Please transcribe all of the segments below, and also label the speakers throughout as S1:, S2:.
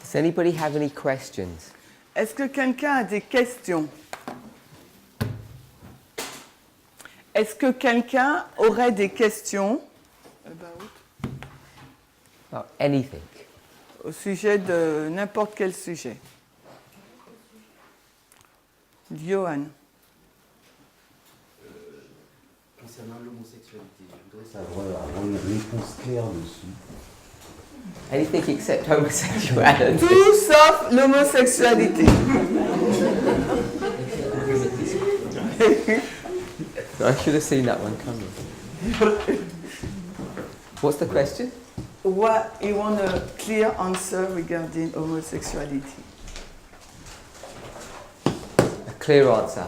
S1: Does anybody have any questions?
S2: Est-ce que quelqu'un a des questions? Est-ce que quelqu'un aurait des questions
S1: About anything?
S2: au sujet de n'importe quel sujet? Johan.
S3: Concernant l'homosexualité, je voudrais savoir avoir une réponse claire dessus.
S1: Anything except homosexuality.
S2: Tout sauf l'homosexualité.
S1: I should have seen that one coming. What's the question?
S2: What you want a clear answer regarding homosexuality?
S1: A clear answer.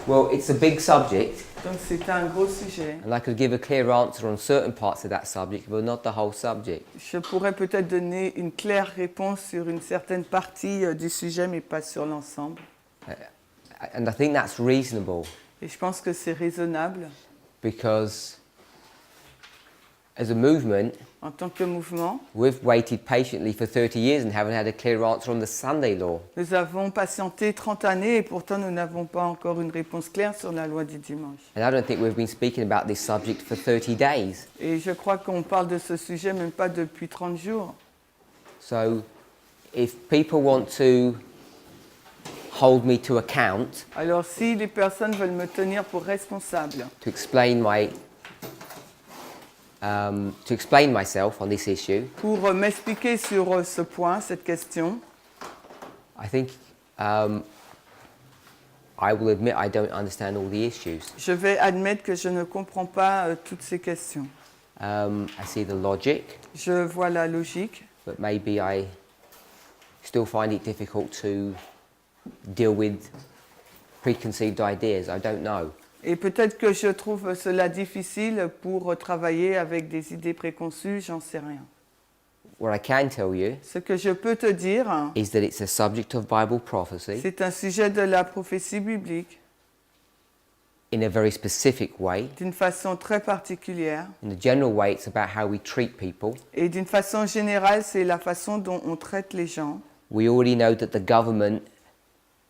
S1: Well, it's a big subject,
S2: Donc c'est un gros sujet.
S1: and I could give a clear answer on certain parts of that subject, but not the whole subject.
S2: Je pourrais peut-être donner une claire réponse sur une certaine partie du sujet, mais pas sur l'ensemble.
S1: And I think that's reasonable
S2: Et je pense que c'est raisonnable
S1: because as a movement,
S2: en tant que mouvement.
S1: we've waited patiently for 30 years and haven't had a clear answer on the Sunday law.
S2: Nous avons patienté 30 années et pourtant nous n'avons pas encore une réponse claire sur la loi du dimanche.
S1: And I don't think we've been speaking about this subject for 30 days.
S2: Et je crois qu'on parle de ce sujet même pas depuis 30 jours.
S1: So if people want to hold me to account
S2: Alors si les personnes veulent me tenir pour responsable
S1: to explain myself on this issue,
S2: pour m'expliquer sur ce point, cette question,
S1: I think I will admit I don't understand all the issues.
S2: je vais admettre que je ne comprends pas toutes ces questions.
S1: I see the logic,
S2: Je vois la logique,
S1: but maybe I still find it difficult to deal with preconceived ideas. I don't know.
S2: et peut-être que je trouve cela difficile pour travailler avec des idées préconçues, j'en sais rien.
S1: What I can tell you
S2: Ce que je peux te dire,
S1: is that it's a subject of Bible prophecy
S2: c'est un sujet de la prophétie biblique
S1: in a very specific way.
S2: d'une façon très particulière.
S1: In the general way, it's about how we treat people.
S2: Et d'une façon générale, c'est la façon dont on traite les gens.
S1: We already know that the government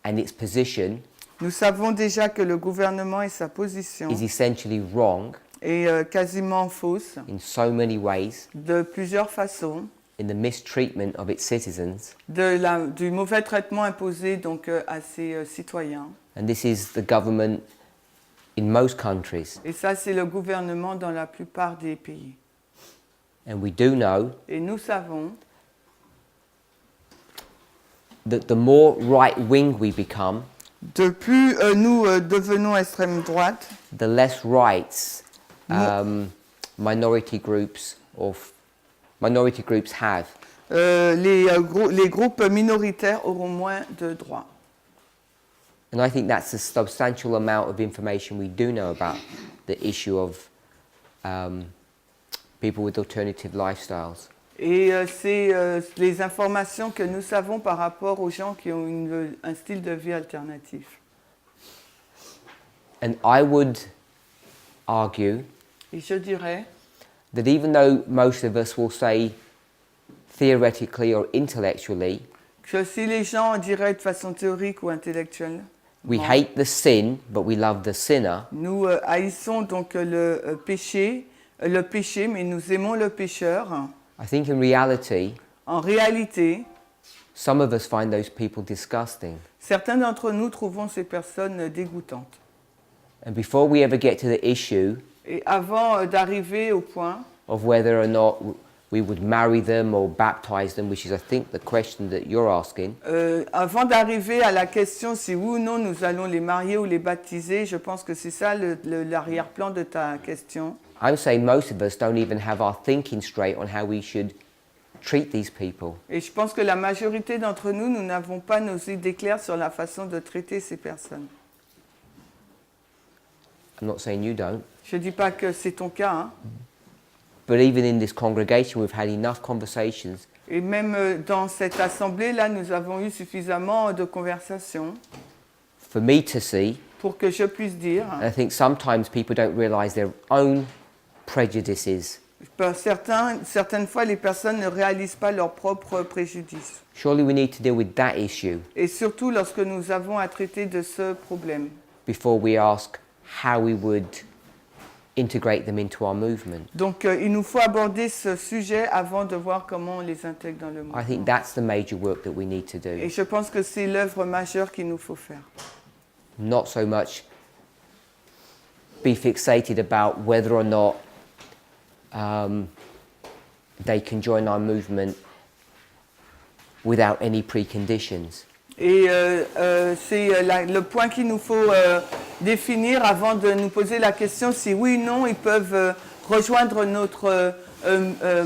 S1: and its position
S2: Nous savons déjà que le gouvernement et sa position
S1: is essentially wrong
S2: est quasiment fausse
S1: in so many ways,
S2: de plusieurs façons,
S1: in the mistreatment of its citizens.
S2: du mauvais traitement imposé donc à ses citoyens.
S1: And this is the government in most countries.
S2: Et ça, c'est le gouvernement dans la plupart des pays.
S1: And we do know
S2: Et nous savons
S1: that the more right-wing we become,
S2: de plus nous devenons extrême droite,
S1: the less rights minority groups have.
S2: les groupes minoritaires auront moins de droits.
S1: And I think that's a substantial amount of information we do know about the issue of people with alternative lifestyles.
S2: Et c'est les informations que nous savons par rapport aux gens qui ont un style de vie alternatif.
S1: And I would argue
S2: Et je dirais
S1: that even though most of us will say theoretically or intellectually,
S2: que si les gens diraient de façon théorique ou intellectuelle,
S1: we hate the sin, but we love the sinner,
S2: nous haïssons donc le péché, mais nous aimons le pécheur.
S1: I think in reality,
S2: En réalité,
S1: some of us find those people disgusting.
S2: certains d'entre nous trouvons ces personnes dégoûtantes.
S1: And before we ever get to the issue
S2: Et avant d'arriver au point
S1: of whether or not we would marry them or baptize them, which is, I think, the question that you're asking,
S2: avant d'arriver à la question si oui ou non nous allons les marier ou les baptiser, je pense que c'est ça l'arrière-plan de ta question.
S1: I'm saying most of us don't even have our thinking straight on how we should treat these people.
S2: Et je pense que la majorité d'entre nous, nous n'avons pas nos idées claires sur la façon de traiter ces personnes.
S1: I'm not saying you don't,
S2: Je ne dis pas que c'est ton cas, hein.
S1: but even in this congregation, we've had enough conversations
S2: Et même dans cette assemblée-là, nous avons eu suffisamment de conversations
S1: for me to see,
S2: pour que je puisse dire,
S1: and I think sometimes people don't realize their own prejudices
S2: Certaines fois, les personnes ne réalisent pas leur propre préjudice.
S1: Surely we need to deal with that issue
S2: Et surtout lorsque nous avons à traiter de ce problème.
S1: before we ask how we would integrate them into our movement.
S2: Donc, il nous faut aborder ce sujet avant de voir comment on les intègre dans le
S1: I think
S2: mouvement.
S1: that's the major work that we need to do.
S2: Et je pense que c'est l'œuvre majeure qu'il nous faut faire.
S1: Not so much be fixated about whether or not they can join our movement without any preconditions.
S2: Et c'est le point qu'il nous faut définir avant de nous poser la question si oui ou non ils peuvent rejoindre notre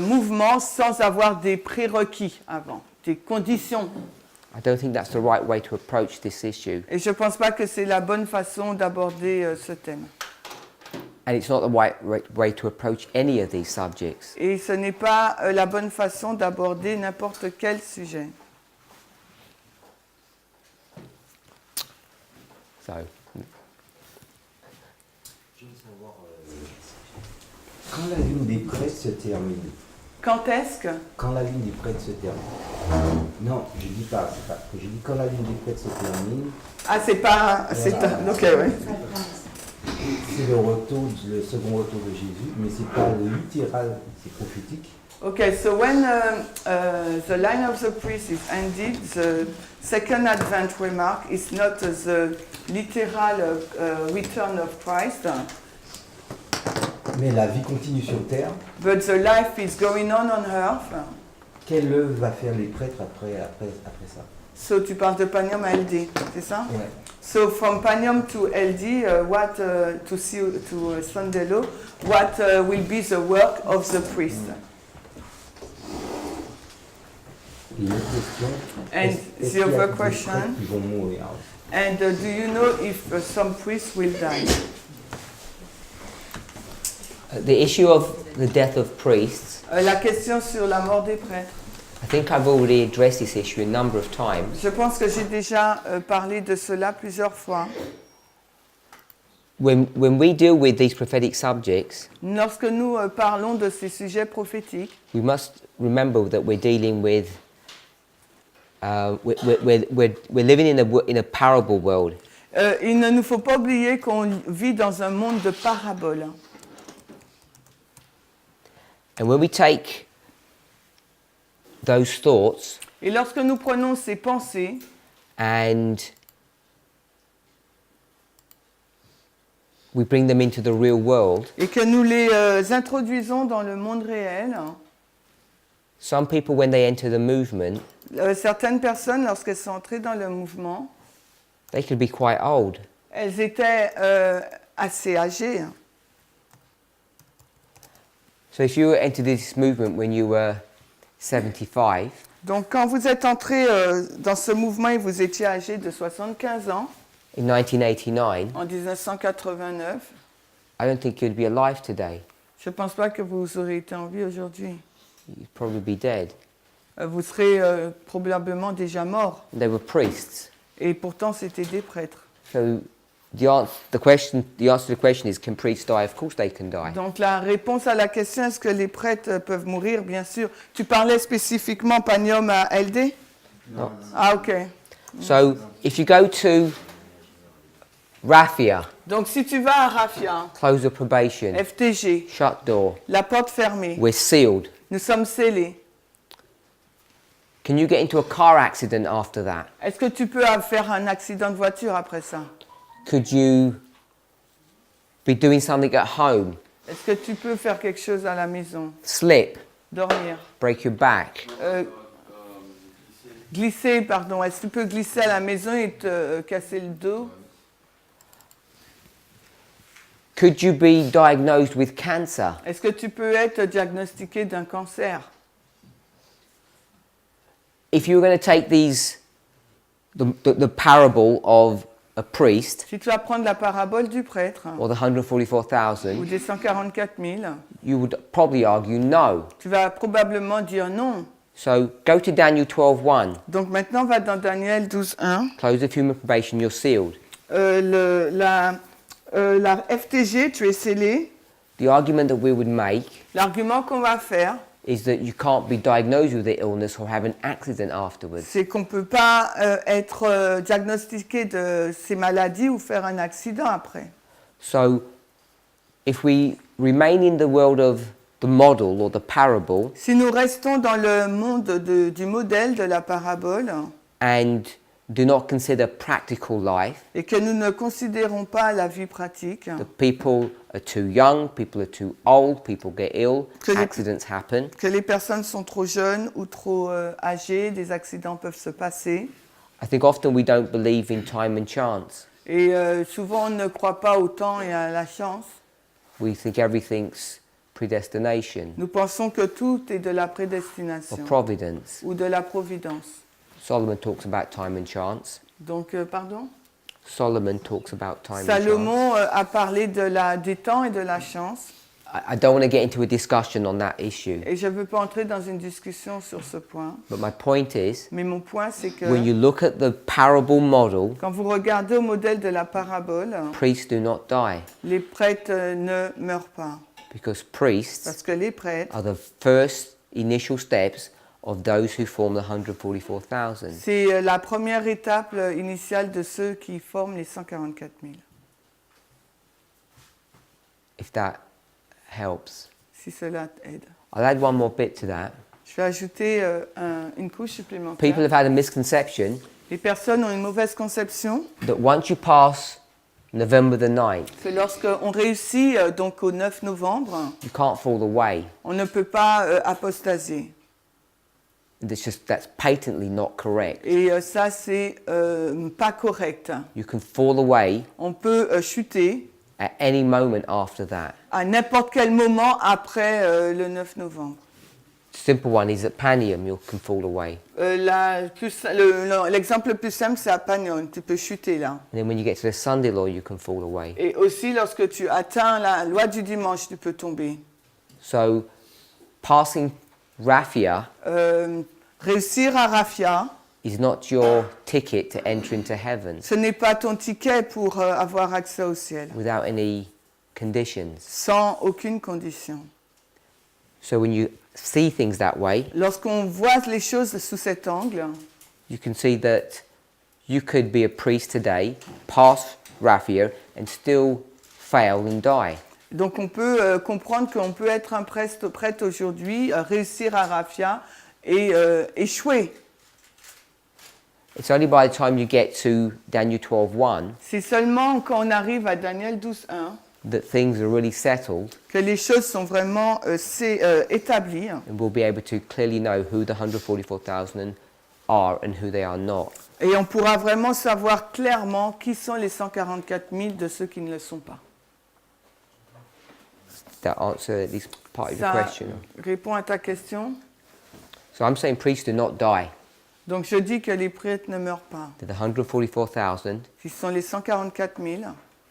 S2: mouvement sans avoir des prérequis avant, des conditions.
S1: I don't think that's the right way to approach this issue.
S2: Et je ne pense pas que c'est la bonne façon d'aborder ce thème.
S1: And it's not the right way to approach any of these subjects.
S2: Et ce n'est pas la bonne façon d'aborder n'importe quel sujet.
S1: So,
S3: Je veux savoir, quand la ligne des prêtres se termine,
S2: Quand est-ce que
S3: quand la ligne des prêtres se termine, non, je dis pas, c'est pas, je dis quand la ligne des prêtres se termine,
S2: Ah, c'est pas... C'est
S3: Voilà.
S2: ok, ouais.
S3: c'est le retour, le second retour de Jésus, mais c'est pas littéral, c'est prophétique.
S2: Okay, so when the line of the priest is ended, the second advent remark is not the literal return of Christ,
S3: Mais la vie continue sur terre.
S2: but the life is going on earth.
S3: Quelle œuvre va faire les prêtres après ça?
S2: So tu parles de Panium à LD, c'est ça?
S3: Ouais.
S2: So from Panium to LD, to Sandelo, what will be the work of the priest?
S3: Et une autre question.
S2: And
S3: est-ce
S2: the
S3: qu'il y a
S2: other
S3: des
S2: question,
S3: prêtres qui vont mourir?
S2: and do you know if some priests will die?
S1: the issue of the death of priests,
S2: La question sur la mort des prêtres.
S1: I think I've already addressed this issue a number of times.
S2: Je pense que j'ai déjà parlé de cela plusieurs fois.
S1: When we deal with these prophetic subjects,
S2: Lorsque nous parlons de ces sujets prophétiques,
S1: we must remember that we're dealing with, we're living in a parable world.
S2: il ne nous faut pas oublier qu'on vit dans un monde de paraboles.
S1: And when we take those thoughts
S2: Et lorsque nous prenons ces pensées
S1: and we bring them into the real world,
S2: et que nous les introduisons dans le monde réel,
S1: some people, when they enter the movement,
S2: certaines personnes, lorsqu'elles sont entrées dans le mouvement,
S1: they could be quite old.
S2: elles étaient assez âgées.
S1: So if you entered this movement when you were 75,
S2: Donc quand vous êtes entré dans ce mouvement et vous étiez âgé de 75 ans,
S1: in 1989,
S2: en 1989,
S1: I don't think you'd be alive today.
S2: je ne pense pas que vous aurez été en vie aujourd'hui.
S1: You'd probably be dead.
S2: Vous serez probablement déjà mort.
S1: They were priests.
S2: Et pourtant, c'était des prêtres.
S1: So the answer to the question is, can priests die? Of course they can die.
S2: Donc la réponse à la question, est-ce que les prêtres peuvent mourir? Bien sûr. Tu parlais spécifiquement Panium à LD?
S1: Non.
S2: Ah, ok.
S1: So if you go to Raphia,
S2: Donc si tu vas à Raphia,
S1: close of probation,
S2: FTG,
S1: shut door,
S2: la porte fermée,
S1: we're sealed.
S2: nous sommes scellés.
S1: Can you get into a car accident after that?
S2: Est-ce que tu peux faire un accident de voiture après ça?
S1: Could you be doing something at home,
S2: Est-ce que tu peux faire quelque chose à la maison?
S1: slip,
S2: Dormir?
S1: break your back?
S2: Glisser, pardon. Est-ce que tu peux glisser à la maison et te casser le dos?
S1: Could you be diagnosed with cancer?
S2: Est-ce que tu peux être diagnostiqué d'un cancer?
S1: If you were going to take the parable of a priest,
S2: Si tu vas prendre la parabole du prêtre,
S1: or the
S2: ou
S1: 144,000,
S2: des 144 000,
S1: you would probably argue no.
S2: tu vas probablement dire non.
S1: So go to Daniel 12:1.
S2: Donc maintenant, on va dans Daniel 12:1.
S1: Close the human probation, you're sealed.
S2: La FTG, tu es scellé.
S1: The argument that we would make
S2: L'argument qu'on va faire,
S1: is that you can't be diagnosed with the illness or have an accident afterwards.
S2: c'est qu'on ne peut pas être diagnostiqué de ces maladies ou faire un accident après.
S1: So, if we remain in the world of the model or the parable
S2: Si nous restons dans le monde du modèle de la parabole
S1: and do not consider practical life,
S2: et que nous ne considérons pas la vie pratique,
S1: that people are too young, people are too old, people get ill,
S2: Que les-
S1: accidents happen,
S2: que les personnes sont trop jeunes ou trop âgées, des accidents peuvent se passer.
S1: I think often we don't believe in time and chance.
S2: Et souvent, on ne croit pas au temps et à la chance.
S1: We think everything's predestination
S2: Nous pensons que tout est de la
S1: or
S2: prédestination
S1: providence.
S2: ou de la providence.
S1: Solomon talks about time and chance.
S2: Donc, pardon
S1: Solomon talks about time and chance.
S2: Salomon a parlé des temps et de la chance.
S1: I don't want to get into a discussion on that issue,
S2: Et je ne veux pas entrer dans une discussion sur ce point.
S1: but my point is,
S2: Mais mon point, c'est que
S1: when you look at the parable model,
S2: quand vous regardez au modèle de la parabole,
S1: priests do not die
S2: les prêtres ne meurent pas.
S1: because priests
S2: Parce que les prêtres,
S1: are the first initial steps of those who form the 144,000.
S2: c'est la première étape initiale de ceux qui forment les 144 000.
S1: If that helps.
S2: Si cela aide.
S1: I'll add one more bit to that.
S2: Je vais ajouter une couche supplémentaire.
S1: People have had a misconception
S2: Les personnes ont une mauvaise conception
S1: that once you pass November the 9th,
S2: que lorsqu'on réussit donc au 9 novembre,
S1: you can't fall away.
S2: on ne peut pas apostasier.
S1: That's patently not correct.
S2: Et ça, c'est pas correct.
S1: You can fall away
S2: On peut chuter
S1: at any moment after that.
S2: à n'importe quel moment après le 9 novembre.
S1: Simple one is at Panium, you can fall away.
S2: L'exemple le plus simple, c'est à Pagnon. Tu peux chuter là.
S1: And then when you get to the Sunday law, you can fall away.
S2: Et aussi, lorsque tu atteins la loi du dimanche, tu peux tomber.
S1: So, passing Raphia
S2: Réussir à Raphia,
S1: is not your ticket to enter into heaven
S2: ce n'est pas ton ticket pour avoir accès au ciel,
S1: without any conditions.
S2: sans aucune condition.
S1: So when you see things that way,
S2: Lorsqu'on voit les choses sous cet angle,
S1: you can see that you could be a priest today, pass Raphia, and still fail and die.
S2: donc on peut comprendre qu'on peut être un prêtre aujourd'hui, réussir à Raphia et échouer.
S1: It's only by the time you get to Daniel 12:1
S2: C'est seulement quand on arrive à Daniel 12.1
S1: that things are really settled,
S2: que les choses sont vraiment établies
S1: and we'll be able to clearly know who the 144,000 are and who they are not.
S2: et on pourra vraiment savoir clairement qui sont les 144 000 de ceux qui ne le sont pas.
S1: That answer at least part of your
S2: Ça
S1: question.
S2: répond à ta question.
S1: So I'm saying priests do not die.
S2: Donc je dis que les prêtres ne meurent pas.
S1: They're the 144,000.
S2: Ils sont les 144 000.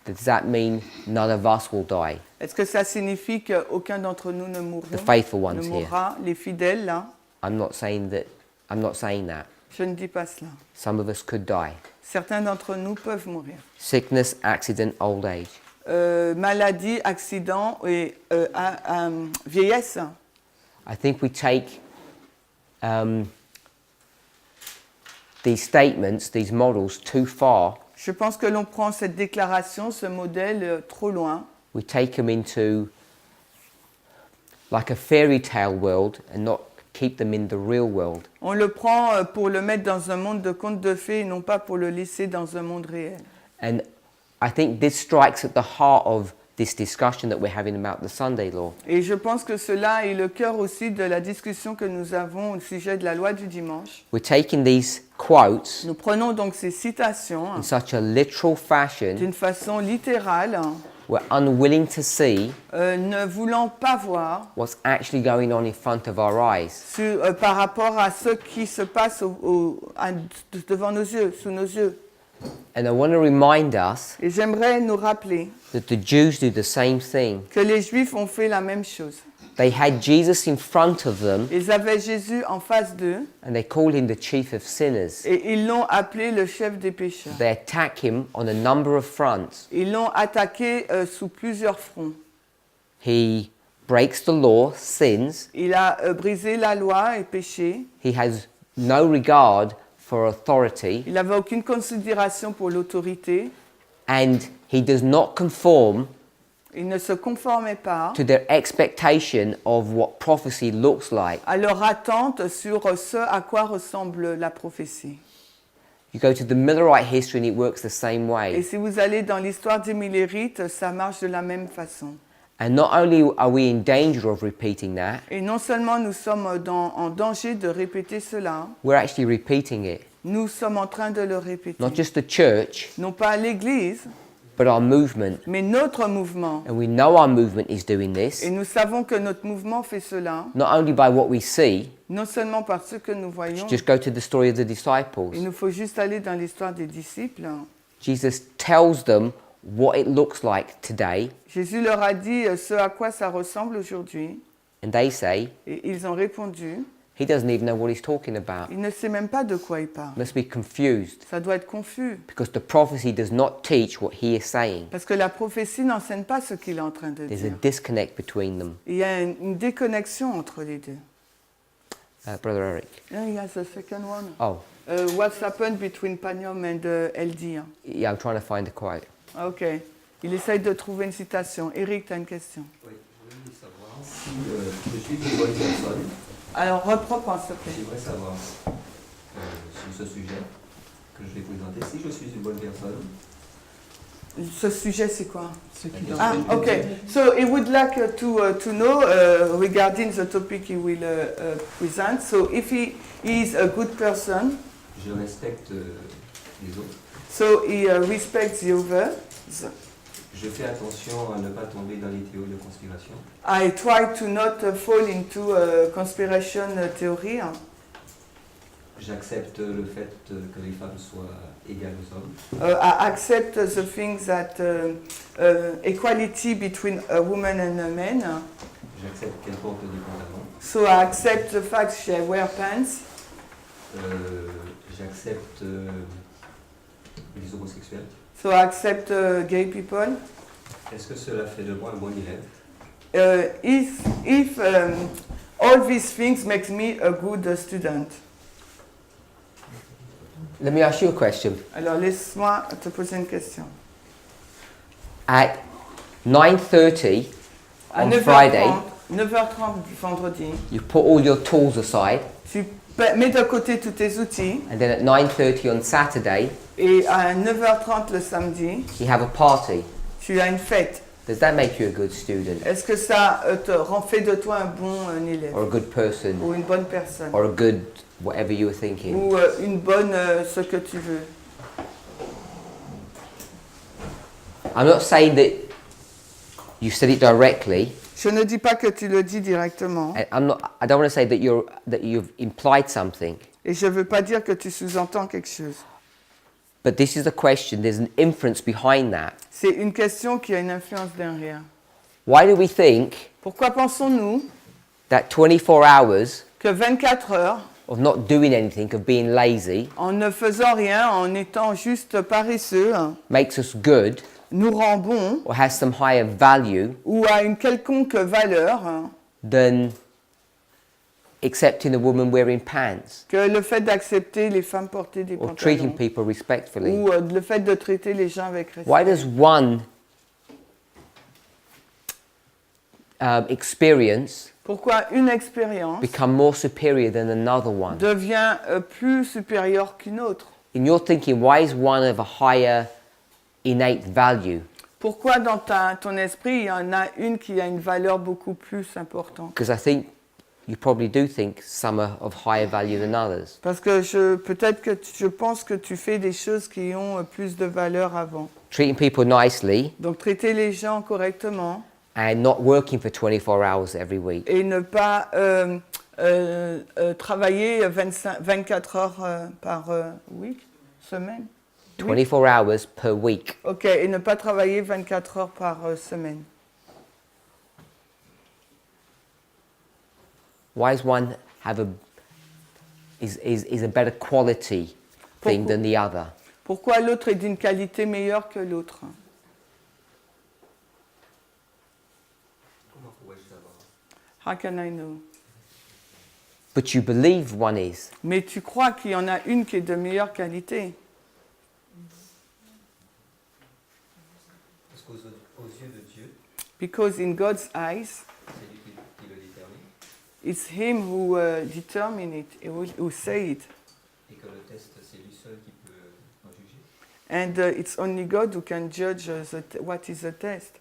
S1: Does that mean none of us will die?
S2: Est-ce que ça signifie qu'aucun d'entre nous ne mourra?
S1: The faithful
S2: Ne
S1: ones here.
S2: mourra, les fidèles là?
S1: I'm not saying that.
S2: Je ne dis pas cela.
S1: Some of us could die.
S2: Certains d'entre nous peuvent mourir.
S1: Sickness, accident, old age.
S2: Maladie, accident et vieillesse.
S1: I think we take these statements, these models, too far.
S2: Je pense que l'on prend cette déclaration, ce modèle trop loin.
S1: We take them into like a fairy tale world and not keep them in the real world.
S2: On le prend pour le mettre dans un monde de contes de fées et non pas pour le laisser dans un monde réel.
S1: And I think this strikes at the heart of this discussion that we're having about the Sunday law.
S2: Et je pense que cela est le cœur aussi de la discussion que nous avons au sujet de la loi du dimanche.
S1: We're taking these quotes
S2: Nous prenons donc ces citations
S1: in such a literal fashion,
S2: d'une façon littérale,
S1: we're unwilling to see
S2: ne voulant pas voir
S1: what's actually going on in front of our eyes.
S2: par rapport à ce qui se passe devant nos yeux, sous nos yeux.
S1: And I want to remind us
S2: Et j'aimerais nous rappeler
S1: that the Jews do the same thing.
S2: que les Juifs ont fait la même chose.
S1: They had Jesus in front of them
S2: Ils avaient Jésus en face d'eux
S1: and they called him the chief of sinners.
S2: et ils l'ont appelé le chef des pécheurs.
S1: They attack him on a number of fronts.
S2: Ils l'ont attaqué sous plusieurs fronts.
S1: He breaks the law, sins.
S2: Il a brisé la loi et péché.
S1: He has no regard for authority.
S2: Il n'avait aucune considération pour l'autorité.
S1: And he does not conform
S2: Il ne se conformait pas
S1: to their expectation of what prophecy looks like.
S2: à leur attente sur ce à quoi ressemble la prophétie.
S1: You go to the Millerite history and it works the same
S2: Et
S1: way.
S2: si vous allez dans l'histoire des Millérites, ça marche de la même façon.
S1: And not only are we in danger of repeating that,
S2: Et non seulement nous sommes en danger de répéter cela,
S1: we're actually repeating it.
S2: nous sommes en train de le répéter.
S1: Not just the church,
S2: Non pas l'Église,
S1: but our movement.
S2: mais notre mouvement.
S1: And we know our movement is doing this,
S2: Et nous savons que notre mouvement fait cela,
S1: not only by what we see,
S2: non seulement par ce que nous voyons.
S1: just go to the story of the
S2: Il
S1: disciples.
S2: nous faut juste aller dans l'histoire des disciples.
S1: Jesus tells them what it looks like today,
S2: Jésus leur a dit ce à quoi ça ressemble aujourd'hui.
S1: and they say,
S2: Et ils ont répondu,
S1: he doesn't even know what he's talking about.
S2: il ne sait même pas de quoi il parle.
S1: Must be confused,
S2: Ça doit être confus.
S1: because the prophecy does not teach what he is saying.
S2: Parce que la prophétie n'enseigne pas ce qu'il est en train de
S1: There's a
S2: dire.
S1: disconnect between them.
S2: Il y a une déconnexion entre les deux.
S1: Brother Eric.
S2: Il y a the second one.
S1: Oh,
S2: What's happened between Panium and LD?
S1: yeah, I'm trying to find a quote.
S2: Ok. Il essaye de trouver une citation. Eric, tu as une question?
S4: Oui, je voulais savoir si je suis une bonne personne.
S2: Alors, reprends, s'il te plaît.
S4: J'aimerais savoir sur ce sujet que je vais présenter, si je suis une bonne personne.
S2: Ce sujet, c'est quoi?
S4: question.
S2: Ah, okay. So he would like to know regarding the topic he will present. So if he is a good person,
S4: Je respecte les autres.
S2: so he respects the others.
S4: Je fais attention à ne pas tomber dans les théories de conspiration.
S2: I try to not fall into conspiration theory.
S4: J'accepte le fait que les femmes soient égales aux hommes.
S2: I accept the things that equality between a woman and a man.
S4: J'accepte qu'elles portent des pantalons.
S2: So I accept the fact she wear pants.
S4: J'accepte les homosexuels.
S2: So I accept gay people.
S4: Est-ce que cela fait de moi un bon élève?
S2: If all these things makes me a good student.
S1: Let me ask you a question.
S2: Alors laisse-moi te poser une question.
S1: At 9:30
S2: À
S1: on
S2: 9h30,
S1: Friday,
S2: 9h30 vendredi,
S1: you put all your tools aside,
S2: tu mets de côté tous tes outils
S1: and then at 9:30 on Saturday,
S2: et à 9h30 le samedi,
S1: you have a party.
S2: tu as une fête.
S1: Does that make you a good student,
S2: Est-ce que ça te fait de toi un bon élève
S1: or a good person,
S2: ou une bonne personne
S1: or a good whatever you were thinking?
S2: ou une bonne ce que tu veux?
S1: I'm not saying that you said it directly.
S2: Je ne dis pas que tu le dis directement
S1: I don't want to say that you've implied something.
S2: et je ne veux pas dire que tu sous-entends quelque chose.
S1: But this is a question. There's an inference behind that.
S2: C'est une question qui a une influence derrière.
S1: Why do we think
S2: Pourquoi pensons-nous
S1: that 24 hours
S2: que 24 heures,
S1: of not doing anything, of being lazy,
S2: en ne faisant rien, en étant juste paresseux,
S1: makes us good
S2: nous rend bons
S1: or has some higher value
S2: ou a une quelconque valeur
S1: than accepting a woman wearing pants
S2: que le fait d'accepter les femmes porter des
S1: or treating
S2: pantalons
S1: people respectfully?
S2: ou le fait de traiter les gens avec respect?
S1: Why does one experience
S2: Pourquoi une expérience
S1: become more superior than another one?
S2: devient plus supérieure qu'une autre?
S1: In your thinking, why is one of a higher innate value?
S2: Pourquoi dans ton esprit, il y en a une qui a une valeur beaucoup plus importante?
S1: Because I think you probably do think some are of higher value than others.
S2: Parce que je pense que tu fais des choses qui ont plus de valeur avant.
S1: Treating people nicely
S2: Donc traiter les gens correctement
S1: and not working for 24 hours every week.
S2: et ne pas travailler 24 heures par semaine. Oui.
S1: 24 hours per week.
S2: Ok, et ne pas travailler 24 heures par semaine.
S1: Why does one have is a better quality thing than the other?
S2: Pourquoi l'autre est d'une qualité meilleure que l'autre? How can I know?
S1: But you believe one is.
S2: Mais tu crois qu'il y en a une qui est de meilleure qualité.
S4: Parce qu'aux yeux de Dieu,
S2: Because in God's eyes,
S4: c'est lui qui le détermine
S2: it's Him who determine it, who say it.
S4: et que le test, c'est lui seul qui peut en juger.
S2: And it's only God who can judge what is the test.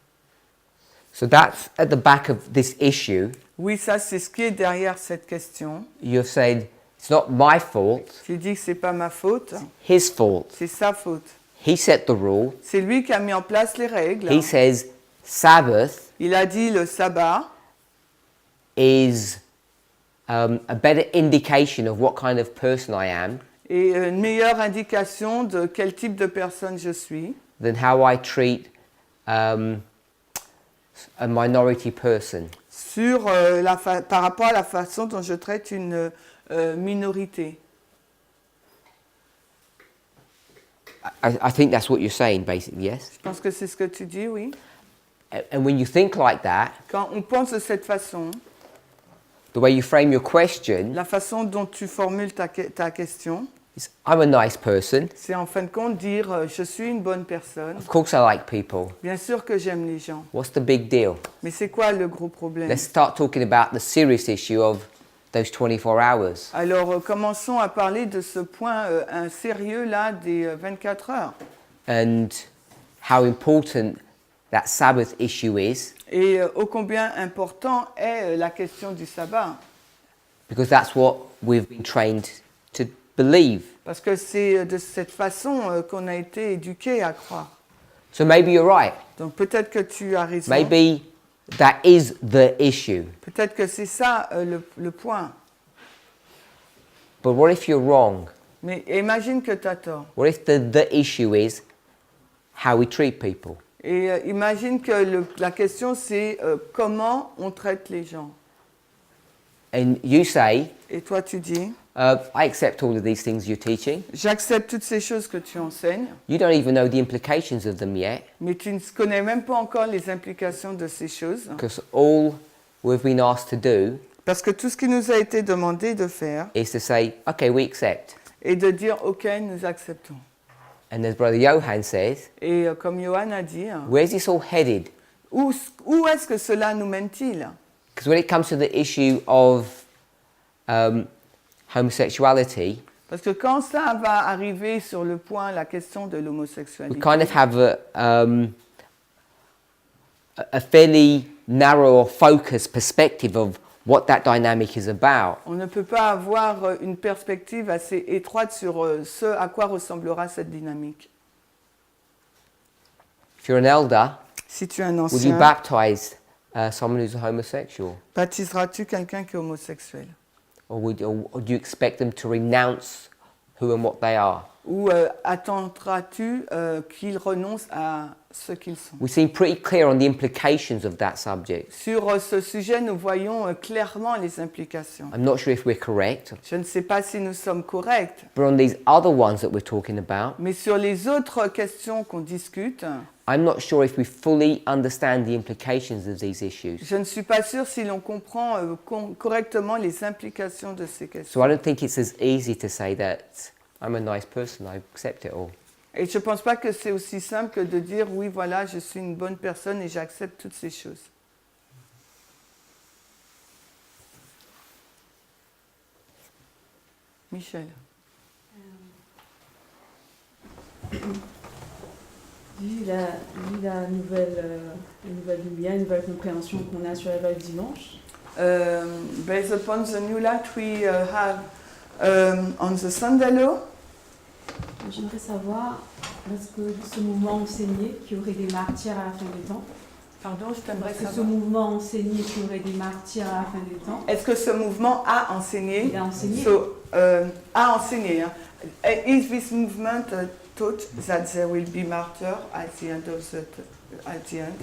S1: So that's at the back of this issue.
S2: Oui, ça c'est ce qui est derrière cette question.
S1: You've said, it's not my fault,
S2: J'ai dit que c'est pas ma faute,
S1: his fault.
S2: c'est sa faute.
S1: He set the rule.
S2: C'est lui qui a mis en place les règles.
S1: He says Sabbath
S2: Il a dit le sabbat
S1: is a better indication of what kind of person I am
S2: est une meilleure indication de quel type de personne je suis
S1: than how I treat a minority person.
S2: sur par rapport à la façon dont je traite une minorité.
S1: I think that's what you're saying, basically, yes?
S2: Je pense que c'est ce que tu dis, oui.
S1: And when you think like that,
S2: Quand on pense de cette façon,
S1: the way you frame your question
S2: la façon dont tu formules ta question,
S1: is, I'm a nice person.
S2: c'est en fin de compte dire je suis une bonne personne.
S1: Of course I like people.
S2: Bien sûr que j'aime les gens.
S1: What's the big deal?
S2: Mais c'est quoi le gros problème?
S1: Let's start talking about the serious issue of those 24 hours.
S2: Alors commençons à parler de ce point sérieux là des 24 heures.
S1: And how important that Sabbath issue is,
S2: Et ô combien important est la question du sabbat.
S1: because that's what we've been trained to believe.
S2: Parce que c'est de cette façon qu'on a été éduqué à croire.
S1: So maybe you're right.
S2: Donc peut-être que tu as raison.
S1: Maybe that is the issue.
S2: Peut-être que c'est ça le point.
S1: But what if you're wrong?
S2: Mais imagine que tu as tort.
S1: What if the issue is how we treat people?
S2: Et imagine que la question c'est comment on traite les gens.
S1: And you say,
S2: Et toi tu dis,
S1: I accept all of these things you're teaching.
S2: j'accepte toutes ces choses que tu enseignes,
S1: You don't even know the implications of them yet,
S2: mais tu ne connais même pas encore les implications de ces choses.
S1: because all we've been asked to do
S2: Parce que tout ce qui nous a été demandé de faire
S1: is to say, okay, we accept.
S2: est de dire ok, nous acceptons.
S1: And as Brother Johan says,
S2: Et comme Johan a dit,
S1: where's this all headed?
S2: où est-ce que cela nous mène-t-il?
S1: Because when it comes to the issue of homosexuality,
S2: Parce que quand ça va arriver sur le point, la question de
S1: we
S2: l'homosexualité,
S1: kind of have a fairly narrow or focused perspective of what that dynamic is about.
S2: on ne peut pas avoir une perspective assez étroite sur ce à quoi ressemblera cette dynamique.
S1: If you're an elder,
S2: Si tu es un
S1: will you
S2: ancien,
S1: baptize someone who's a homosexual?
S2: baptiseras-tu quelqu'un qui est homosexuel?
S1: Or do you expect them to renounce who and what they are?
S2: Ou attendras-tu qu'ils renoncent à ce qu'ils sont?
S1: We seem pretty clear on the implications of that subject.
S2: Sur ce sujet, nous voyons clairement les implications.
S1: I'm not sure if we're correct,
S2: Je ne sais pas si nous sommes corrects,
S1: but on these other ones that we're talking about,
S2: mais sur les autres questions qu'on discute,
S1: I'm not sure if we fully understand the implications of these issues.
S2: je ne suis pas sûre si l'on comprend correctement les implications de ces questions.
S1: So I don't think it's as easy to say that I'm a nice person, I accept it all.
S2: Et je ne pense pas que c'est aussi simple que de dire oui, voilà, je suis une bonne personne et j'accepte toutes ces choses. Michel.
S5: Vu la nouvelle du Biant, une nouvelle compréhension qu'on a sur la loi du dimanche,
S2: Based upon the new light we have on the Sunday law,
S5: j'aimerais savoir, est-ce que ce mouvement enseigné qu'il y aurait des martyrs à la fin des temps,
S2: pardon, je t'aimerais
S5: est-ce que ce
S2: savoir.
S5: mouvement enseigné qu'il y aurait des martyrs à la fin des temps,
S2: Est-ce que ce mouvement a enseigné?
S5: il a enseigné,
S2: A enseigné. Hein. Is this movement taught that there will be martyrs at the end of at the end?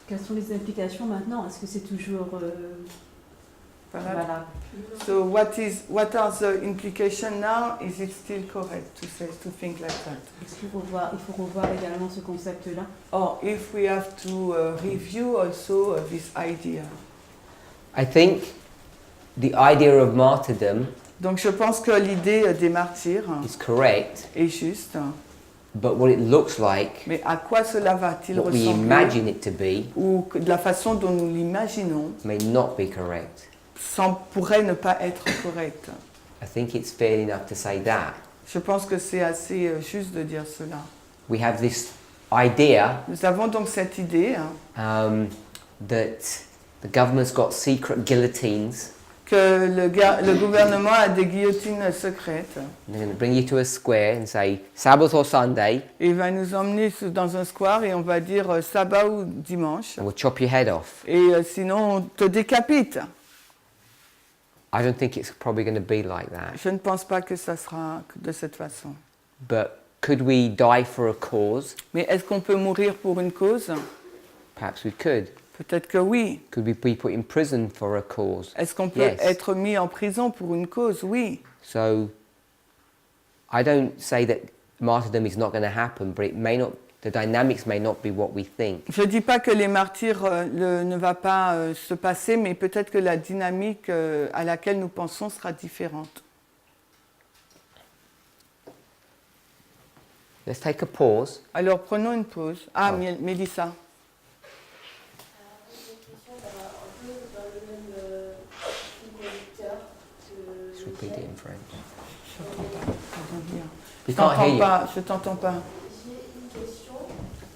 S5: quelles sont les implications maintenant? Est-ce que c'est toujours
S2: Valable.
S5: Voilà.
S2: So what are the implications now? Is it still correct to think like that?
S5: Est-ce qu'il faut revoir également ce concept-là?
S2: Or if we have to review also this idea.
S1: I think the idea of martyrdom
S2: Donc je pense que l'idée des martyrs
S1: is correct,
S2: est juste,
S1: but what it looks like,
S2: mais à quoi cela va-t-il
S1: what we
S2: ressembler
S1: imagine it to be,
S2: ou de la façon dont nous l'imaginons
S1: may not be correct.
S2: pourrait ne pas être correct.
S1: I think it's fair enough to say that.
S2: Je pense que c'est assez juste de dire cela.
S1: We have this idea
S2: Nous avons donc cette idée
S1: that the government's got secret guillotines.
S2: que le gouvernement a des guillotines secrètes.
S1: They're going to bring you to a square and say, Sabbath or Sunday,
S2: Et il va nous emmener dans un square et on va dire sabbat ou dimanche.
S1: and we'll chop your head off.
S2: Et sinon, on te décapite.
S1: I don't think it's probably going to be like that.
S2: Je ne pense pas que ça sera de cette façon.
S1: But could we die for a cause?
S2: Mais est-ce qu'on peut mourir pour une cause?
S1: Perhaps we could.
S2: Peut-être que oui.
S1: Could we be put in prison for a cause?
S2: Est-ce qu'on peut
S1: Yes.
S2: être mis en prison pour une cause? Oui.
S1: So I don't say that martyrdom is not going to happen, but it may not. The dynamics may not be what we think.
S2: Je ne dis pas que les martyrs ne va pas se passer, mais peut-être que la dynamique à laquelle nous pensons sera différente.
S1: Let's take a pause.
S2: Alors prenons une pause. Ah,
S1: Oh.
S2: Mélissa.
S1: Let's repeat it in French.
S2: Je
S1: We can't hear
S2: t'entends
S1: you.
S2: pas, je t'entends pas.
S6: J'ai une question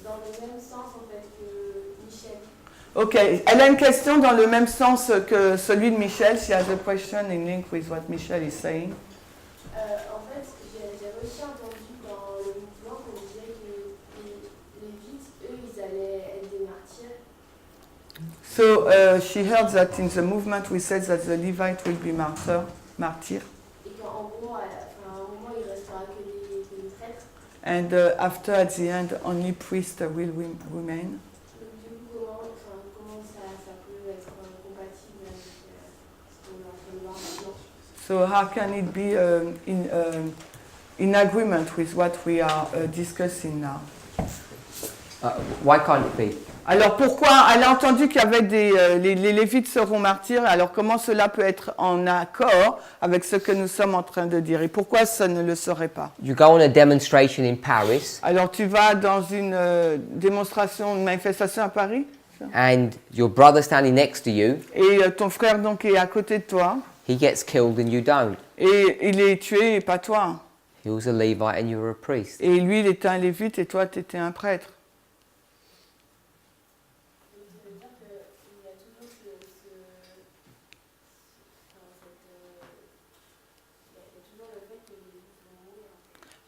S6: dans le même sens en fait que Michel.
S2: Ok, elle a une question dans le même sens que celui de Michel. She has a question in link with what Michel is saying.
S6: En fait, j'ai aussi entendu dans le mouvement qu'on disait que les Lévites, eux, ils allaient être des martyrs.
S2: So she heard that in the movement we said that the Levite will be martyr.
S6: Et qu'en gros, à un moment, il restera que les prêtres.
S2: And after, at the end, only priest will remain.
S6: Donc du coup, comment ça peut être compatible avec ce qu'on est en train de voir maintenant?
S2: So how can it be in agreement with what we are discussing now?
S1: Why can't it be?
S2: Alors pourquoi, elle a entendu qu'il y avait les Lévites seront martyrs, alors comment cela peut être en accord avec ce que nous sommes en train de dire et pourquoi ça ne le serait pas?
S1: You go on a demonstration in Paris,
S2: Alors tu vas dans une démonstration, une manifestation à Paris
S1: and your brother standing next to you,
S2: et ton frère donc est à côté de toi
S1: he gets killed and you don't.
S2: et il est tué et pas toi.
S1: He was a Levite and you were a priest.
S2: Et lui il était un Lévite et toi tu étais un prêtre.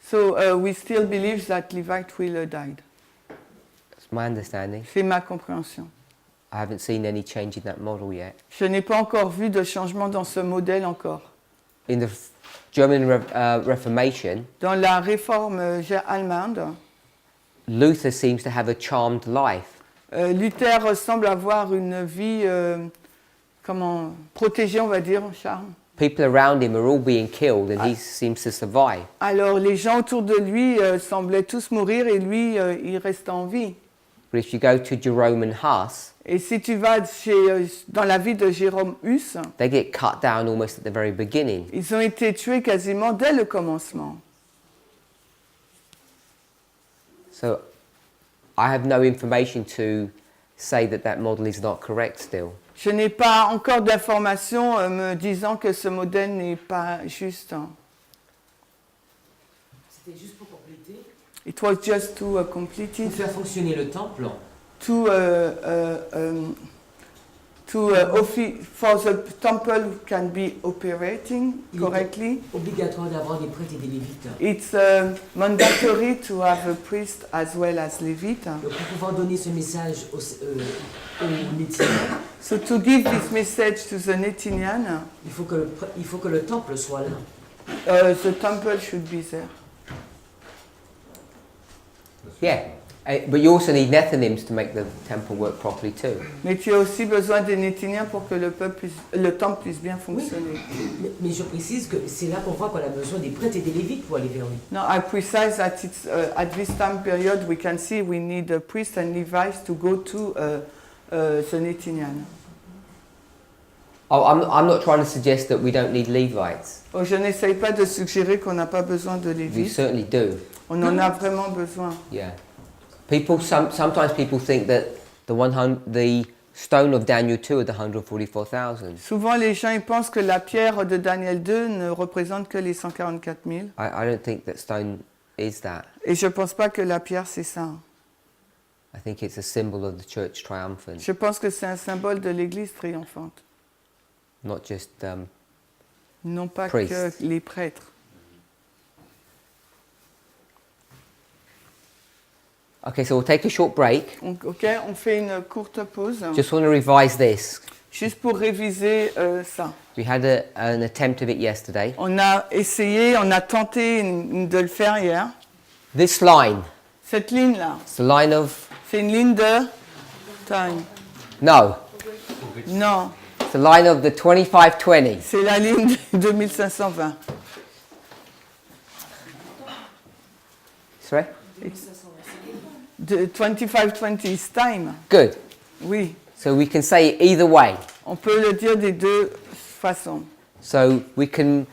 S2: So we still believe that Levite will died.
S1: That's my understanding.
S2: C'est ma compréhension.
S1: I haven't seen any change in that model yet.
S2: Je n'ai pas encore vu de changement dans ce modèle encore.
S1: In the German Reformation,
S2: Dans la réforme allemande,
S1: Luther seems to have a charmed life.
S2: Luther semble avoir une vie protégée, on va dire, Charles.
S1: People around him are all being killed and he seems to survive.
S2: Alors les gens autour de lui semblaient tous mourir et lui, il restait en vie.
S1: But if you go to Jerome and Huss,
S2: Et si tu vas dans la vie de Jérôme Hus,
S1: they get cut down almost at the very beginning.
S2: ils ont été tués quasiment dès le commencement.
S1: So I have no information to say that that model is not correct still.
S2: Je n'ai pas encore d'informations me disant que ce modèle n'est pas juste.
S7: C'était juste pour compléter.
S2: It was just to complete it.
S7: Pour faire fonctionner le temple,
S2: For the temple can be operating correctly,
S7: obligatoire d'avoir des prêtres et des lévites.
S2: it's mandatory to have a priest as well as Levite.
S7: Donc pour pouvoir donner ce message aux Nétiniens,
S2: So to give this message to the Netinian,
S7: il faut que le temple soit là.
S2: the temple should be there.
S1: Yeah, But you also need Nethinims to make the temple work properly too.
S2: Mais tu as aussi besoin des Néthiniens pour que le temple puisse bien fonctionner.
S7: Mais je précise que c'est là qu'on voit qu'on a besoin des prêtres et des lévites pour aller vers lui.
S2: No, I precise that it's, at this time period we can see we need a priest and Levites to go to the Nethinian.
S1: Oh, I'm not trying to suggest that we don't need Levites.
S2: Oh, je n'essaye pas de suggérer qu'on n'a pas besoin de
S1: We
S2: Lévites.
S1: certainly do.
S2: On en a vraiment besoin.
S1: Yeah. Sometimes people think that the stone of Daniel 2 are the 144,000.
S2: Souvent, les gens ils pensent que la pierre de Daniel 2 ne représente que les 144 000.
S1: I don't think that stone is that.
S2: Et je ne pense pas que la pierre, c'est ça.
S1: I think it's a symbol of the church triumphant,
S2: Je pense que c'est un symbole de l'Église triomphante.
S1: not just
S2: Non pas
S1: Priest.
S2: que les prêtres.
S1: Okay, so we'll take a short break.
S2: Ok, on fait une courte pause.
S1: Just want to revise this.
S2: Juste pour réviser ça.
S1: We had an attempt of it yesterday.
S2: On a essayé, on a tenté de le faire hier.
S1: This line,
S2: Cette ligne-là,
S1: it's the line of
S2: c'est une ligne de time.
S1: no,
S2: Non,
S1: it's the line of the 2520.
S2: c'est la ligne de 2520.
S1: Sorry?
S2: De 2520 is time.
S1: Good.
S2: Oui,
S1: So we can say it either way.
S2: on peut le dire des deux façons.
S1: So we can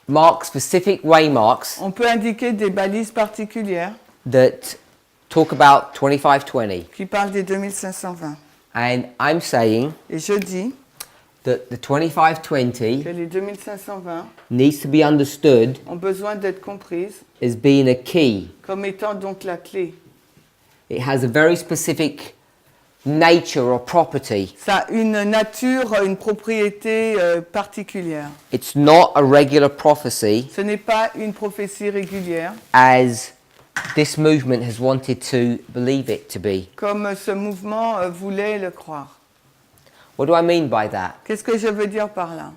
S1: mark specific waymarks
S2: On peut indiquer des balises particulières
S1: that talk about 2520.
S2: qui parlent des 2520.
S1: And I'm saying
S2: Et je dis
S1: that the 2520
S2: que les 2520
S1: needs to be understood
S2: ont besoin d'être comprises
S1: as being a key.
S2: comme étant donc la clé.
S1: It has a very specific nature or property.
S2: Ça a une nature, une propriété particulière.
S1: It's not a regular prophecy
S2: Ce n'est pas une prophétie régulière,
S1: as this movement has wanted to believe it to be.
S2: comme ce mouvement voulait le croire.
S1: What do I mean by that?
S2: Qu'est-ce que je veux dire par là?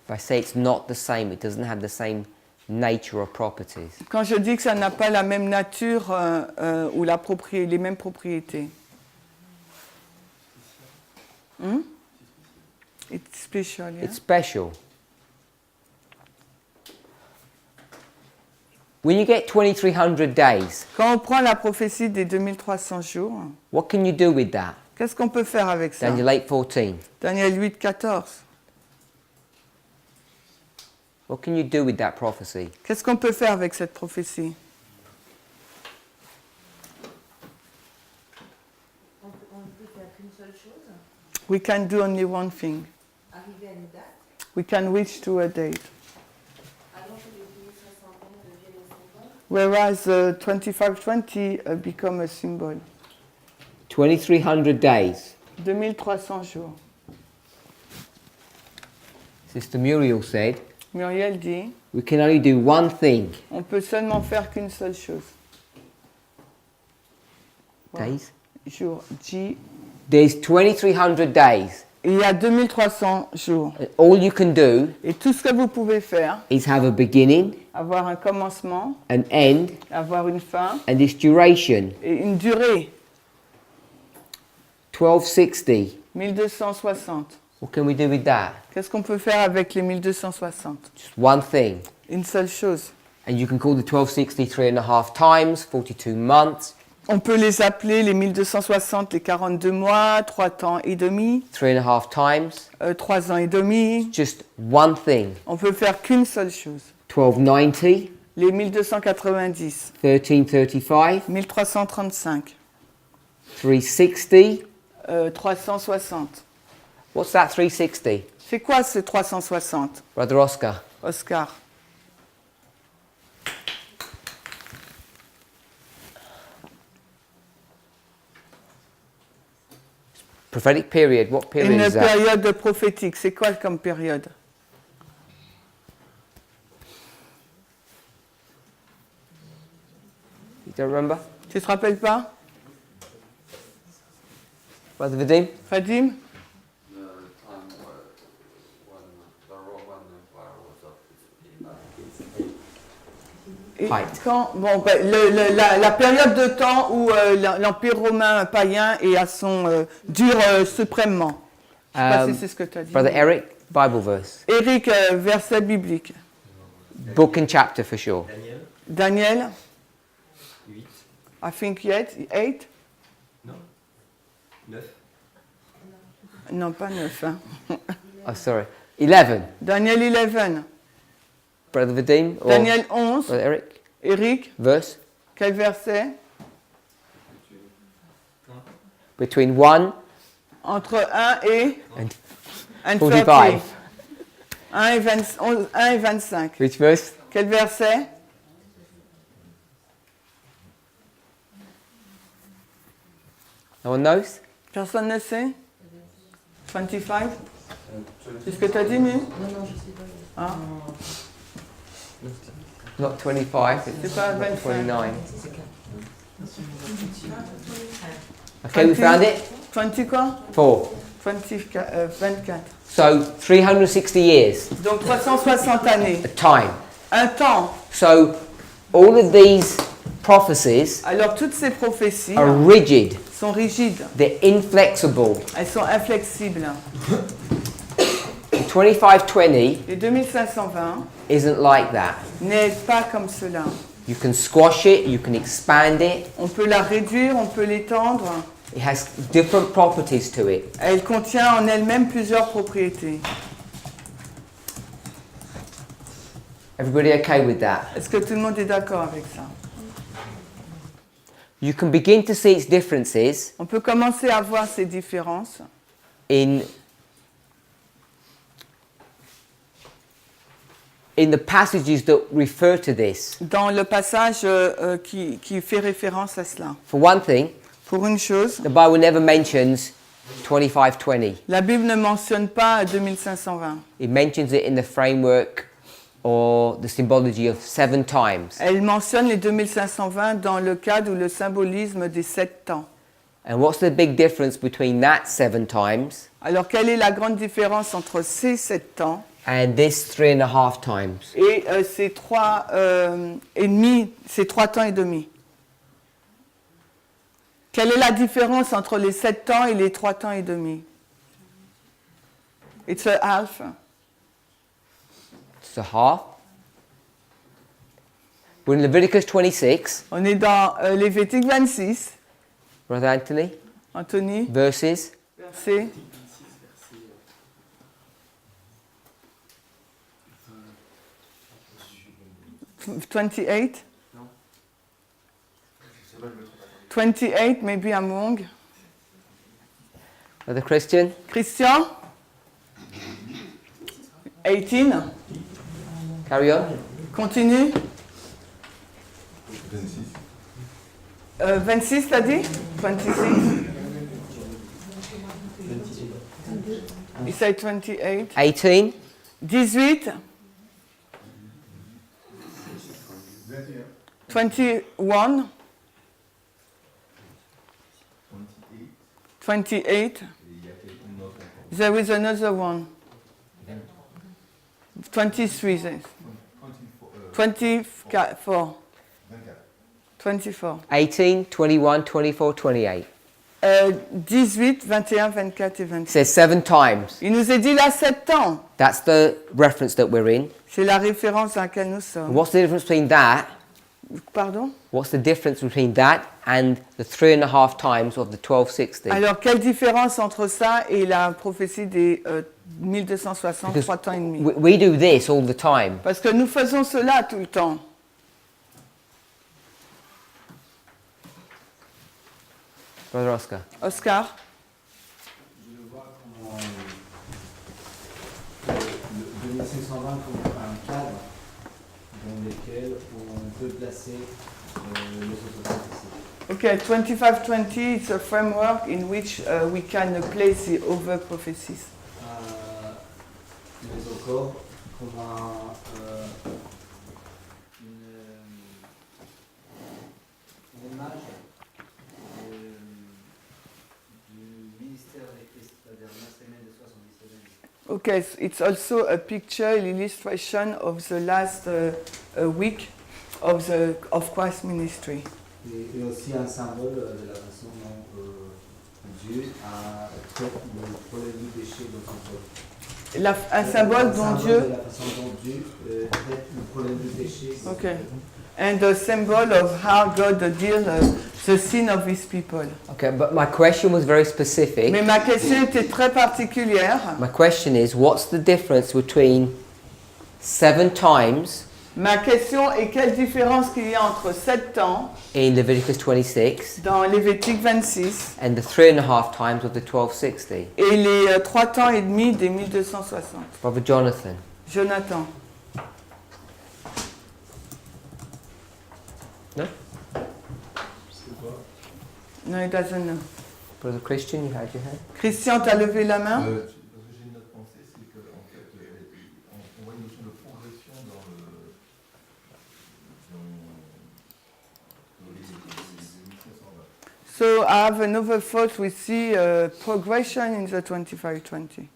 S1: If I say it's not the same, it doesn't have the same nature or properties.
S2: Quand je dis que ça n'a pas la même nature ou les mêmes propriétés. It's special, yeah?
S1: It's special. When you get 2300 days,
S2: Quand on prend la prophétie des 2300 jours,
S1: what can you do with that?
S2: qu'est-ce qu'on peut faire avec ça?
S1: Daniel 8:14.
S2: Daniel 8, 14.
S1: What can you do with that prophecy?
S2: Qu'est-ce qu'on peut faire avec cette prophétie?
S5: On peut faire qu'une seule chose,
S2: We can do only one thing.
S5: arriver à une date,
S2: We can reach to a date.
S5: avant que les 2520 deviennent un symbole.
S2: Whereas 2520 become a symbol.
S1: 2300 days.
S2: 2300 jours.
S1: Sister Muriel said,
S2: Muriel dit,
S1: we can only do one thing.
S2: on peut seulement faire qu'une seule chose.
S1: Days?
S2: Jour.
S1: There's 2300 days.
S2: Il y a 2300 jours.
S1: And all you can do
S2: Et tout ce que vous pouvez faire,
S1: is have a beginning,
S2: avoir un commencement,
S1: an end,
S2: avoir une fin
S1: and its duration.
S2: et une durée.
S1: 1260.
S2: 1260.
S1: What can we do with that?
S2: Qu'est-ce qu'on peut faire avec les 1260?
S1: Just one thing.
S2: Une seule chose.
S1: And you can call the 1260 3.5 times, 42 months,
S2: On peut les appeler les 1260, les 42 mois, 3 temps et demi,
S1: 3.5 times.
S2: 3 ans et demi.
S1: Just one thing.
S2: On peut faire qu'une seule chose.
S1: 1290,
S2: Les 1290,
S1: 1335,
S2: 1335,
S1: 360.
S2: 360.
S1: What's that 360?
S2: C'est quoi ce 360,
S1: Brother Oscar.
S2: Oscar?
S1: Prophetic period. What period
S2: Une
S1: is that?
S2: période prophétique. C'est quoi comme période?
S1: You don't remember?
S2: Tu te rappelles pas?
S1: Brother Vadim?
S2: Fadim?
S8: The time when the Roman Empire was up its
S2: Et
S1: height.
S2: la période de temps où l'Empire romain païen est à son dure suprêmement. Je ne sais pas si c'est ce que tu as dit.
S1: Brother Eric, Bible verse.
S2: Eric, verset biblique.
S1: Book and chapter for sure.
S4: Daniel,
S2: Daniel,
S4: 8.
S2: I think 8.
S4: Non 9.
S2: Non, pas 9. Hein.
S1: Oh, sorry. 11.
S2: Daniel 11.
S1: Brother Vadim or
S2: Daniel 11.
S1: Brother Eric.
S2: Eric,
S1: Verse.
S2: quel verset?
S1: Between 1
S2: Entre 1 et
S1: and
S2: 30.
S1: 45.
S2: 1 et 25.
S1: Which verse?
S2: Quel verset?
S1: No one knows?
S2: Personne ne sait? 25? C'est ce que tu as dit, Nu?
S7: Non, non, je sais pas.
S2: Ah,
S1: Not 25,
S2: c'est
S1: it's
S2: pas 25.
S1: 29.
S7: C'est quatre.
S1: Okay, we found it?
S2: 20 quoi?
S1: 4.
S2: 24.
S1: So 360 years,
S2: Donc 360 années.
S1: a time.
S2: Un temps.
S1: So all of these prophecies
S2: Alors toutes ces prophéties
S1: are rigid,
S2: sont rigides.
S1: they're inflexible.
S2: Elles sont inflexibles.
S1: The 2520
S2: Et 2520
S1: isn't like that.
S2: n'est pas comme cela.
S1: You can squash it, you can expand it.
S2: On peut la réduire, on peut l'étendre.
S1: It has different properties to it.
S2: Elle contient en elle-même plusieurs propriétés.
S1: Everybody okay with that?
S2: Est-ce que tout le monde est d'accord avec ça?
S1: You can begin to see its differences
S2: On peut commencer à voir ces différences
S1: in the passages that refer to this.
S2: dans le passage qui fait référence à cela.
S1: For one thing,
S2: Pour une chose,
S1: the Bible never mentions 2520.
S2: la Bible ne mentionne pas 2520.
S1: It mentions it in the framework or the symbology of 7 times.
S2: Elle mentionne les 2520 dans le cadre ou le symbolisme des 7 temps.
S1: And what's the big difference between that 7 times
S2: Alors, quelle est la grande différence entre ces 7 temps
S1: and this 3.5 times?
S2: et ces 3 et demi, ces 3 temps et demi? Quelle est la différence entre les 7 temps et les 3 temps et demi? It's a half.
S1: It's a half. We're in Leviticus 26,
S2: On est dans Lévitique 26,
S1: Brother Anthony,
S2: Anthony,
S1: verses
S2: verset 28. 28, maybe I'm wrong.
S1: Brother Christian,
S2: Christian 18,
S1: carry on.
S2: continue. 26, t'as dit? 26. You say 28.
S1: 18,
S2: 18. 21. 28. There is another one. 23. 24. 24.
S1: 18, 21, 24, 28.
S2: 18, 21, 24 et
S1: It
S2: 25.
S1: says 7 times.
S2: Il nous est dit là 7 temps.
S1: That's the reference that we're in.
S2: C'est la référence dans laquelle nous
S1: And
S2: sommes.
S1: what's the difference between that?
S2: Pardon?
S1: What's the difference between that and the 3.5 times of the 1260?
S2: Alors, quelle différence entre ça et la prophétie des 1260,
S1: Because
S2: 3 temps et demi?
S1: we do this all the time.
S2: Parce que nous faisons cela tout le temps.
S1: Brother Oscar.
S2: Oscar?
S3: Je vois comment le 2520 comme un cadre dans lequel on peut placer le 60.
S2: Okay, 2520 is a framework in which we can place the other prophecies.
S3: Mais encore comme une image du ministère des Christ, la dernière semaine de 77 années.
S2: Okay, so it's also a picture, illustration of the last week of Christ's ministry.
S3: Et aussi un symbole de la façon dont Dieu traite le problème du péché dans son peuple.
S2: Un symbole dont Dieu.
S3: De la façon dont Dieu traite le problème du péché.
S2: Okay. And the symbol of how God deals the sin of his people.
S1: Okay, but my question was very specific.
S2: Mais ma question était très particulière.
S1: My question is, what's the difference between 7 times
S2: Ma question est quelle différence qu'il y a entre 7 temps
S1: in Leviticus 26
S2: dans Lévitique 26
S1: and the 3.5 times of the 1260?
S2: et les 3 temps et demi des 1260.
S1: Brother Jonathan.
S2: Jonathan.
S1: No?
S2: No, he doesn't know.
S1: Brother Christian, you had your hand?
S2: Christian, t'as levé la main?
S8: Parce que j'ai une autre pensée, c'est qu'en fait, on voit une notion de progression dans les 1520.
S2: So I have another thought. We see progression in the 2520.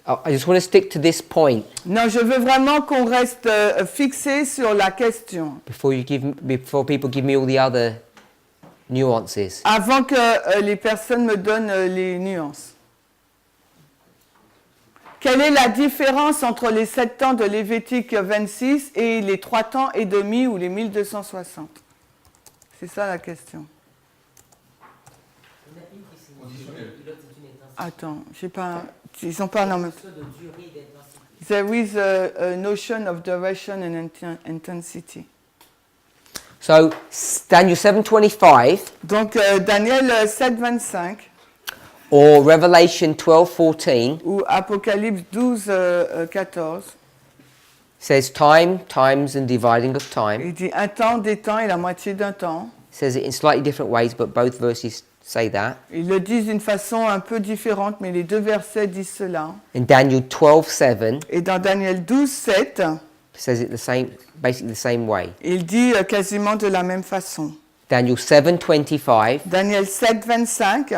S1: I just want to stick to this point
S2: Non, je veux vraiment qu'on reste fixé sur la question.
S1: before people give me all the other nuances.
S2: Avant que les personnes me donnent les nuances. Quelle est la différence entre les 7 temps de Lévitique 26 et les 3 temps et demi ou les 1260? C'est ça la question. Attends, j'ai pas. Ils en parlent en même temps. There is a notion of duration and intensity.
S1: So Daniel 7:25
S2: Donc Daniel 7:25
S1: or Revelation 12:14
S2: ou Apocalypse 12:14,
S1: says time, times, and dividing of time.
S2: il dit un temps, des temps et la moitié d'un temps.
S1: It says it in slightly different ways, but both verses say that.
S2: Ils le disent d'une façon un peu différente, mais les deux versets disent cela.
S1: In Daniel 12:7,
S2: Et dans Daniel 12:7,
S1: it says it basically the same way.
S2: il dit quasiment de la même façon.
S1: Daniel 7:25,
S2: Daniel 7:25,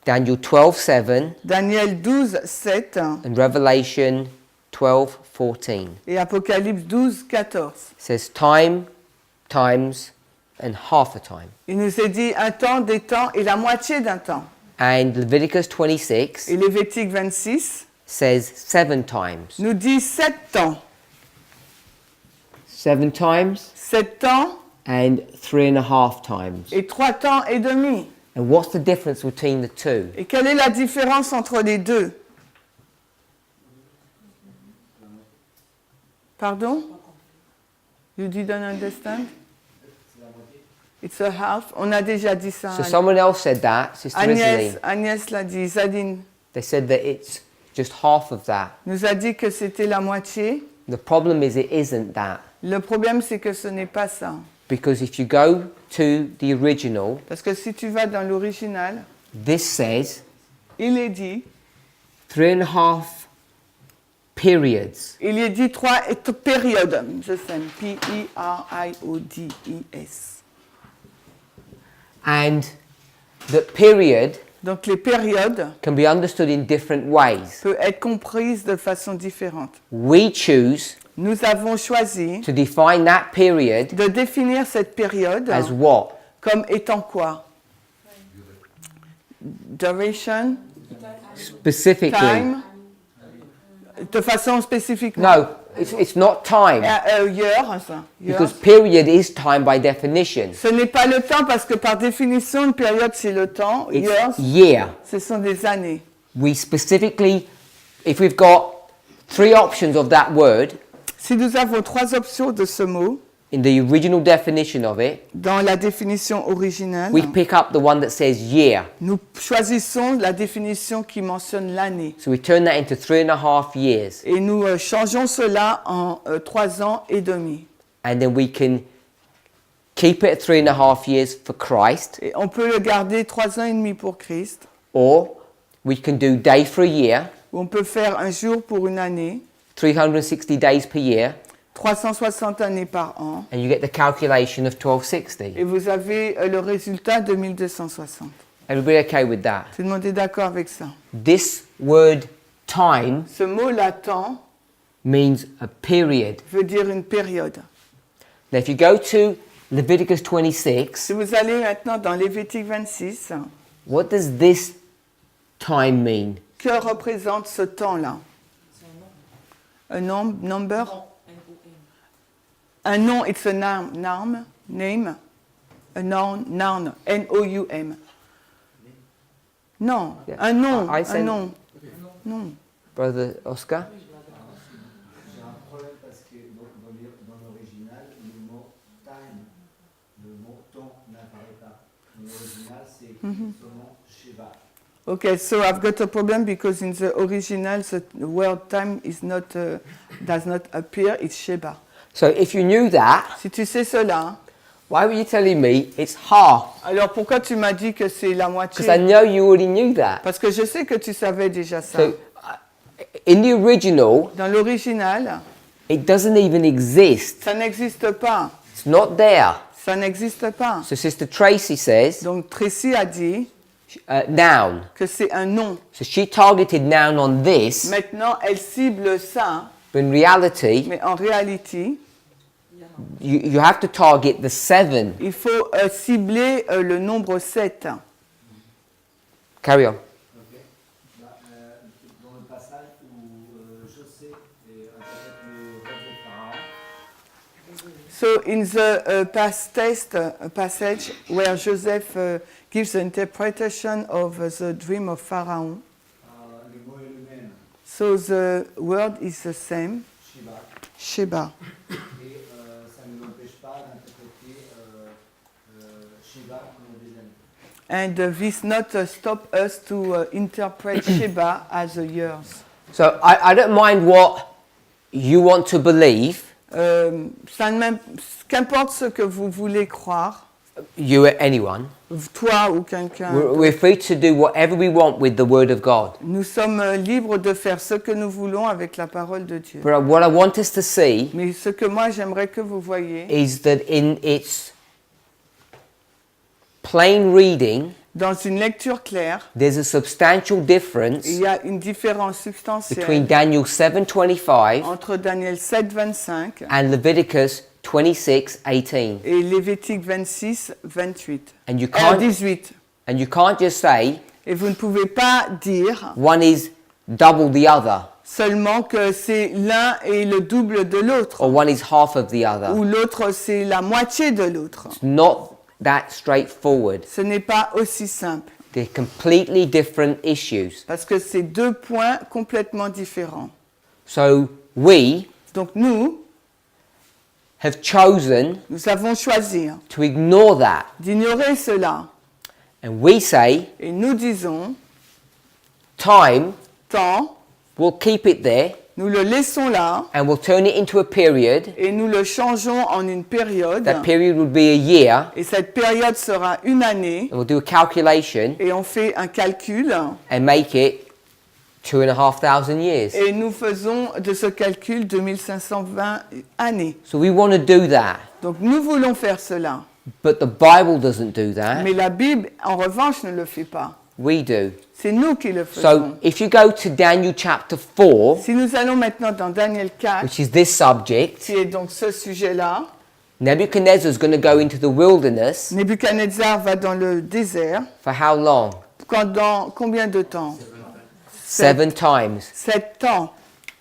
S1: Daniel 12:7,
S2: Daniel 12:7
S1: and Revelation 12:14.
S2: et Apocalypse 12:14.
S1: It says time, times, and half a time.
S2: Il nous est dit un temps, des temps et la moitié d'un temps.
S1: And Leviticus 26
S2: Et Lévitique 26
S1: says 7 times.
S2: nous dit 7 temps.
S1: 7 times
S2: 7 temps
S1: and 3.5 times.
S2: et 3 temps et demi.
S1: And what's the difference between the two?
S2: Et quelle est la différence entre les deux? Pardon? You didn't understand? It's a half. On a déjà dit ça.
S1: So someone else said that, Sister Iselin.
S2: Agnès l'a dit. Zadine
S1: They said that it's just half of that.
S2: nous a dit que c'était la moitié.
S1: The problem is it isn't that.
S2: Le problème, c'est que ce n'est pas ça.
S1: Because if you go to the original,
S2: Parce que si tu vas dans l'original,
S1: this says
S2: il est dit,
S1: 3.5 periods.
S2: il est dit 3 périodes. Je sais, P-E-R-I-O-D-E-S.
S1: And the period
S2: Donc les périodes
S1: can be understood in different ways.
S2: peuvent être comprises de façon différente.
S1: We choose
S2: Nous avons choisi
S1: to define that period
S2: de définir cette période
S1: as what?
S2: comme étant quoi? Duration,
S1: Specifically.
S2: time, de façon spécifique.
S1: No, it's not time.
S2: Year, ça. Year.
S1: Because period is time by definition.
S2: Ce n'est pas le temps parce que par définition, une période c'est le temps.
S1: It's
S2: Years,
S1: year.
S2: ce sont des années.
S1: We specifically, if we've got 3 options of that word
S2: Si nous avons 3 options de ce mot
S1: in the original definition of it,
S2: dans la définition originale,
S1: we pick up the one that says year.
S2: nous choisissons la définition qui mentionne l'année.
S1: So we turn that into 3.5 years.
S2: Et nous changeons cela en 3 ans et demi.
S1: And then we can keep it at 3.5 years for Christ,
S2: Et on peut le garder 3 ans et demi pour Christ,
S1: or we can do day for a year,
S2: ou on peut faire un jour pour une année,
S1: 360 days per year,
S2: 360 années par an,
S1: and you get the calculation of 1260.
S2: et vous avez le résultat de 1260.
S1: Everybody okay with that?
S2: Tout le monde est d'accord avec ça.
S1: This word time
S2: Ce mot latent
S1: means a period.
S2: veut dire une période.
S1: Now, if you go to Leviticus 26,
S2: Si vous allez maintenant dans Lévitique 26,
S1: what does this time mean?
S2: que représente ce temps-là? Un number? Un nom, it's a noun, name. A noun, N-O-U-M. Non,
S1: Yeah.
S2: un nom,
S1: I
S2: un
S1: said-
S2: nom. Non.
S1: Brother Oscar?
S3: J'ai un problème parce que dans l'original, le mot time, le mot temps n'apparaît pas. Dans l'original, c'est écrit seulement Shiva.
S2: Okay, so I've got a problem because in the original the word time is not does not appear. It's Sheba.
S1: So if you knew that,
S2: Si tu sais cela,
S1: why were you telling me it's half?
S2: alors pourquoi tu m'as dit que c'est la moitié?
S1: Because I know you already knew that.
S2: Parce que je sais que tu savais déjà ça.
S1: So in the original,
S2: Dans l'original,
S1: it doesn't even exist.
S2: ça n'existe pas.
S1: It's not there.
S2: Ça n'existe pas.
S1: So Sister Tracy says,
S2: Donc Tracy a dit
S1: noun.
S2: que c'est un nom.
S1: So she targeted noun on this,
S2: Maintenant, elle cible ça,
S1: but in reality,
S2: mais en réalité,
S1: you have to target the 7.
S2: il faut cibler le nombre 7.
S1: Carry on.
S3: Ok. Dans le passage où José est avec le rêve de Pharaon,
S2: So in the past passage where Joseph gives the interpretation of the dream of Pharaoh,
S3: le mot est le même,
S2: so the word is the same,
S3: Shiva,
S2: Sheba.
S3: et ça ne l'empêche pas d'interpréter Shiva comme des années.
S2: And this not stop us to interpret Sheba as the years.
S1: So I don't mind what you want to believe,
S2: Qu'importe ce que vous voulez croire,
S1: you or anyone.
S2: toi ou quelqu'un,
S1: We're free to do whatever we want with the Word of God.
S2: nous sommes libres de faire ce que nous voulons avec la parole de Dieu.
S1: But what I want us to see
S2: Mais ce que moi j'aimerais que vous voyez,
S1: is that in its plain reading,
S2: dans une lecture claire,
S1: there's a substantial difference
S2: il y a une différence
S1: between
S2: substantielle
S1: Daniel 7:25
S2: entre Daniel 7, 25
S1: and Leviticus 26:18.
S2: et Lévitique 26, 28.
S1: And you can't
S2: 18.
S1: and you can't just say
S2: Et vous ne pouvez pas dire
S1: one is double the other
S2: seulement que c'est l'un et le double de l'autre,
S1: or one is half of the other.
S2: ou l'autre c'est la moitié de l'autre.
S1: Not that straightforward.
S2: Ce n'est pas aussi simple,
S1: They're completely different issues.
S2: parce que c'est deux points complètement différents.
S1: So we
S2: Donc nous
S1: have chosen
S2: avons choisi
S1: to ignore that.
S2: d'ignorer cela.
S1: And we say
S2: Et nous disons,
S1: time,
S2: temps,
S1: we'll keep it there
S2: nous le laissons là,
S1: and we'll turn it into a period.
S2: et nous le changeons en une période.
S1: That period would be a year.
S2: Et cette période sera une année,
S1: And we'll do a calculation
S2: et on fait un calcul,
S1: and make it 2,500 years.
S2: et nous faisons de ce calcul 2520 années.
S1: So we want to do that.
S2: Donc nous voulons faire cela.
S1: But the Bible doesn't do that.
S2: Mais la Bible, en revanche, ne le fait pas.
S1: We do.
S2: C'est nous qui le
S1: So
S2: faisons.
S1: if you go to Daniel chapter 4,
S2: Si nous allons maintenant dans Daniel 4,
S1: which is this subject,
S2: qui est donc ce sujet-là,
S1: Nebuchadnezzar is going to go into the wilderness
S2: Nebuchadnezzar va dans le désert.
S1: for how long?
S2: Pendant combien de temps?
S1: 7 times.
S2: 7 ans.